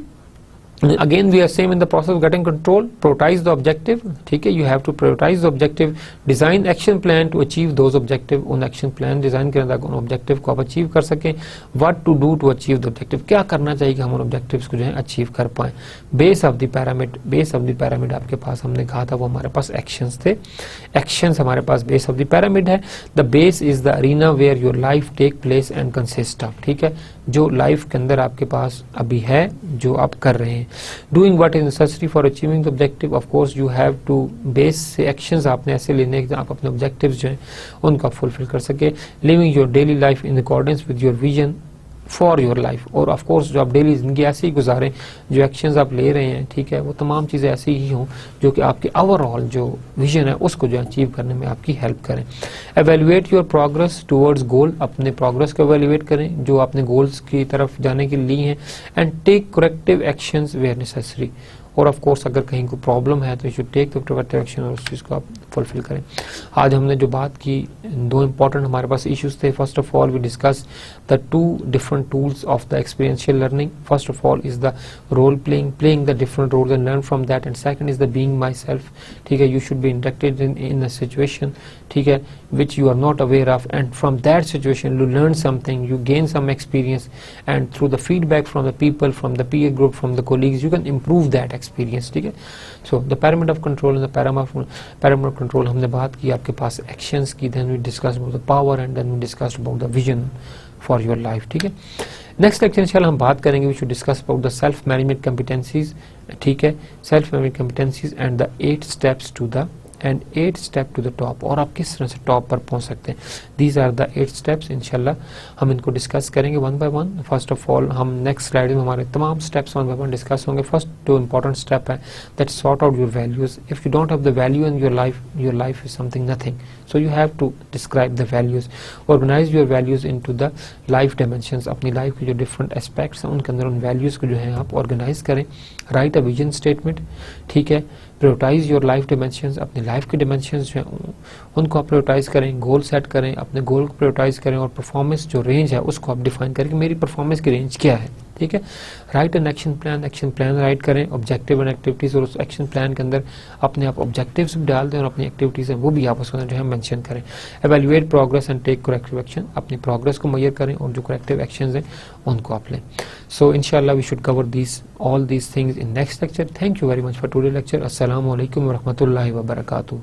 Again we are same in the process of getting control. Prioritize the objective, ठीक है, you have to prioritize the objective, design action plan to achieve those objective. उन action plan design करें ताकि उन objective को आप achieve कर सकें. What to do to achieve the objective, क्या करना चाहिए कि हम उन objectives को जो है अचीव कर पाएं. Base of the pyramid आपके पास हमने कहा था वो हमारे पास actions थे. Actions हमारे पास base of the pyramid है. The base is the arena where your life take place and consist of, ठीक है, जो लाइफ के अंदर आपके पास अभी है जो आप कर रहे हैं. Doing what is necessary for achieving the objective, of course you have to base से एक्शंस आपने ऐसे लेने हैं कि आप अपने ऑब्जेक्टिव्स जो हैं उनका फुलफिल कर सके. Living your daily life in accordance with your vision for your life, और ऑफ कोर्स जो आप डेली जिंदगी ऐसे ही गुजारें, जो एक्शंस आप ले रहे हैं, ठीक है, वो तमाम चीज़ें ऐसी ही हों जो कि आपके ओवरऑल जो विजन है उसको जो अचीव करने में आपकी हेल्प करें. एवेल्युएट योर प्रोग्रेस टुवर्ड्स गोल, अपने प्रोग्रेस को एवेल्युएट करें जो आपने गोल्स की तरफ जाने के लिए हैं. And take corrective actions where necessary, और ऑफ कोर्स अगर कहीं कोई प्रॉब्लम है तो you should take the preventive action और उस चीज़ को आप फुलफिल करें. आज हमने जो बात की, दो इंपॉर्टेंट हमारे पास इश्यूज थे. First of all we discuss the two different tools of the experiential learning. First of all is the role playing the different roles and learn from that. And second is the being myself, ठीक है, you should be interacted in a situation, ठीक है, which you are not aware of, and from that situation you learn something, you gain some experience, and through the feedback from the people, from the peer group, from the colleagues, you can improve that experience, ठीक है. So the pyramid of control and the pyramid of control हमने बात की आपके पास actions की, then we discussed about the power, and then we discussed about the vision for your life, ठीक है. Next lecture इंशाल्लाह हम बात करेंगे, we should discuss about the self management competencies, ठीक है, self management competencies and the 8 steps to the end 8 step to the top, और आप किस तरह से टॉप पर पहुंच सकते हैं. These are the 8 steps. इंशाल्लाह हम इनको डिस्कस करेंगे one by one. First of all हम नेक्स्ट स्लाइड में हमारे तमाम steps one by one discuss होंगे. फर्स्ट जो इंपॉर्टेंट स्टेप है that sort out your values. If you don't have the value in your life is something nothing, so you have to describe the values. Organize your values into the life dimensions. अपनी life के जो different aspects हैं उनके अंदर उन values को जो है आप ऑर्गेनाइज करें. राइट अ विजन स्टेटमेंट, ठीक है. प्रायोरिटाइज योर लाइफ डिमेंशंस, अपनी लाइफ के डिमेंशंस जो हैं उनको आप प्रायोरिटाइज करें. गोल सेट करें, अपने गोल को प्रायोरिटाइज करें, और परफॉर्मेंस जो रेंज है उसको आप डिफाइन करें कि मेरी परफॉर्मेंस की रेंज क्या है, ठीक है. Right an action plan right करें. ऑब्जेक्टिव एंड एक्टिविटीज, और उस एक्शन प्लान के अंदर अपने आप ऑब्जेक्टिव्स भी डाल दें और अपनी एक्टिविटीज हैं वो भी आप उसके अंदर जो है मेंशन करें. Evaluate progress and take corrective action, अपनी प्रोग्रेस को मेजर करें और जो करेक्टिव एक्शंस हैं उनको आप लें. सो इंशाल्लाह we should cover all these things in next lecture. Thank you very much for today lecture. अस्सलामु अलैकुम व रहमतुल्लाहि व बरकातुहू.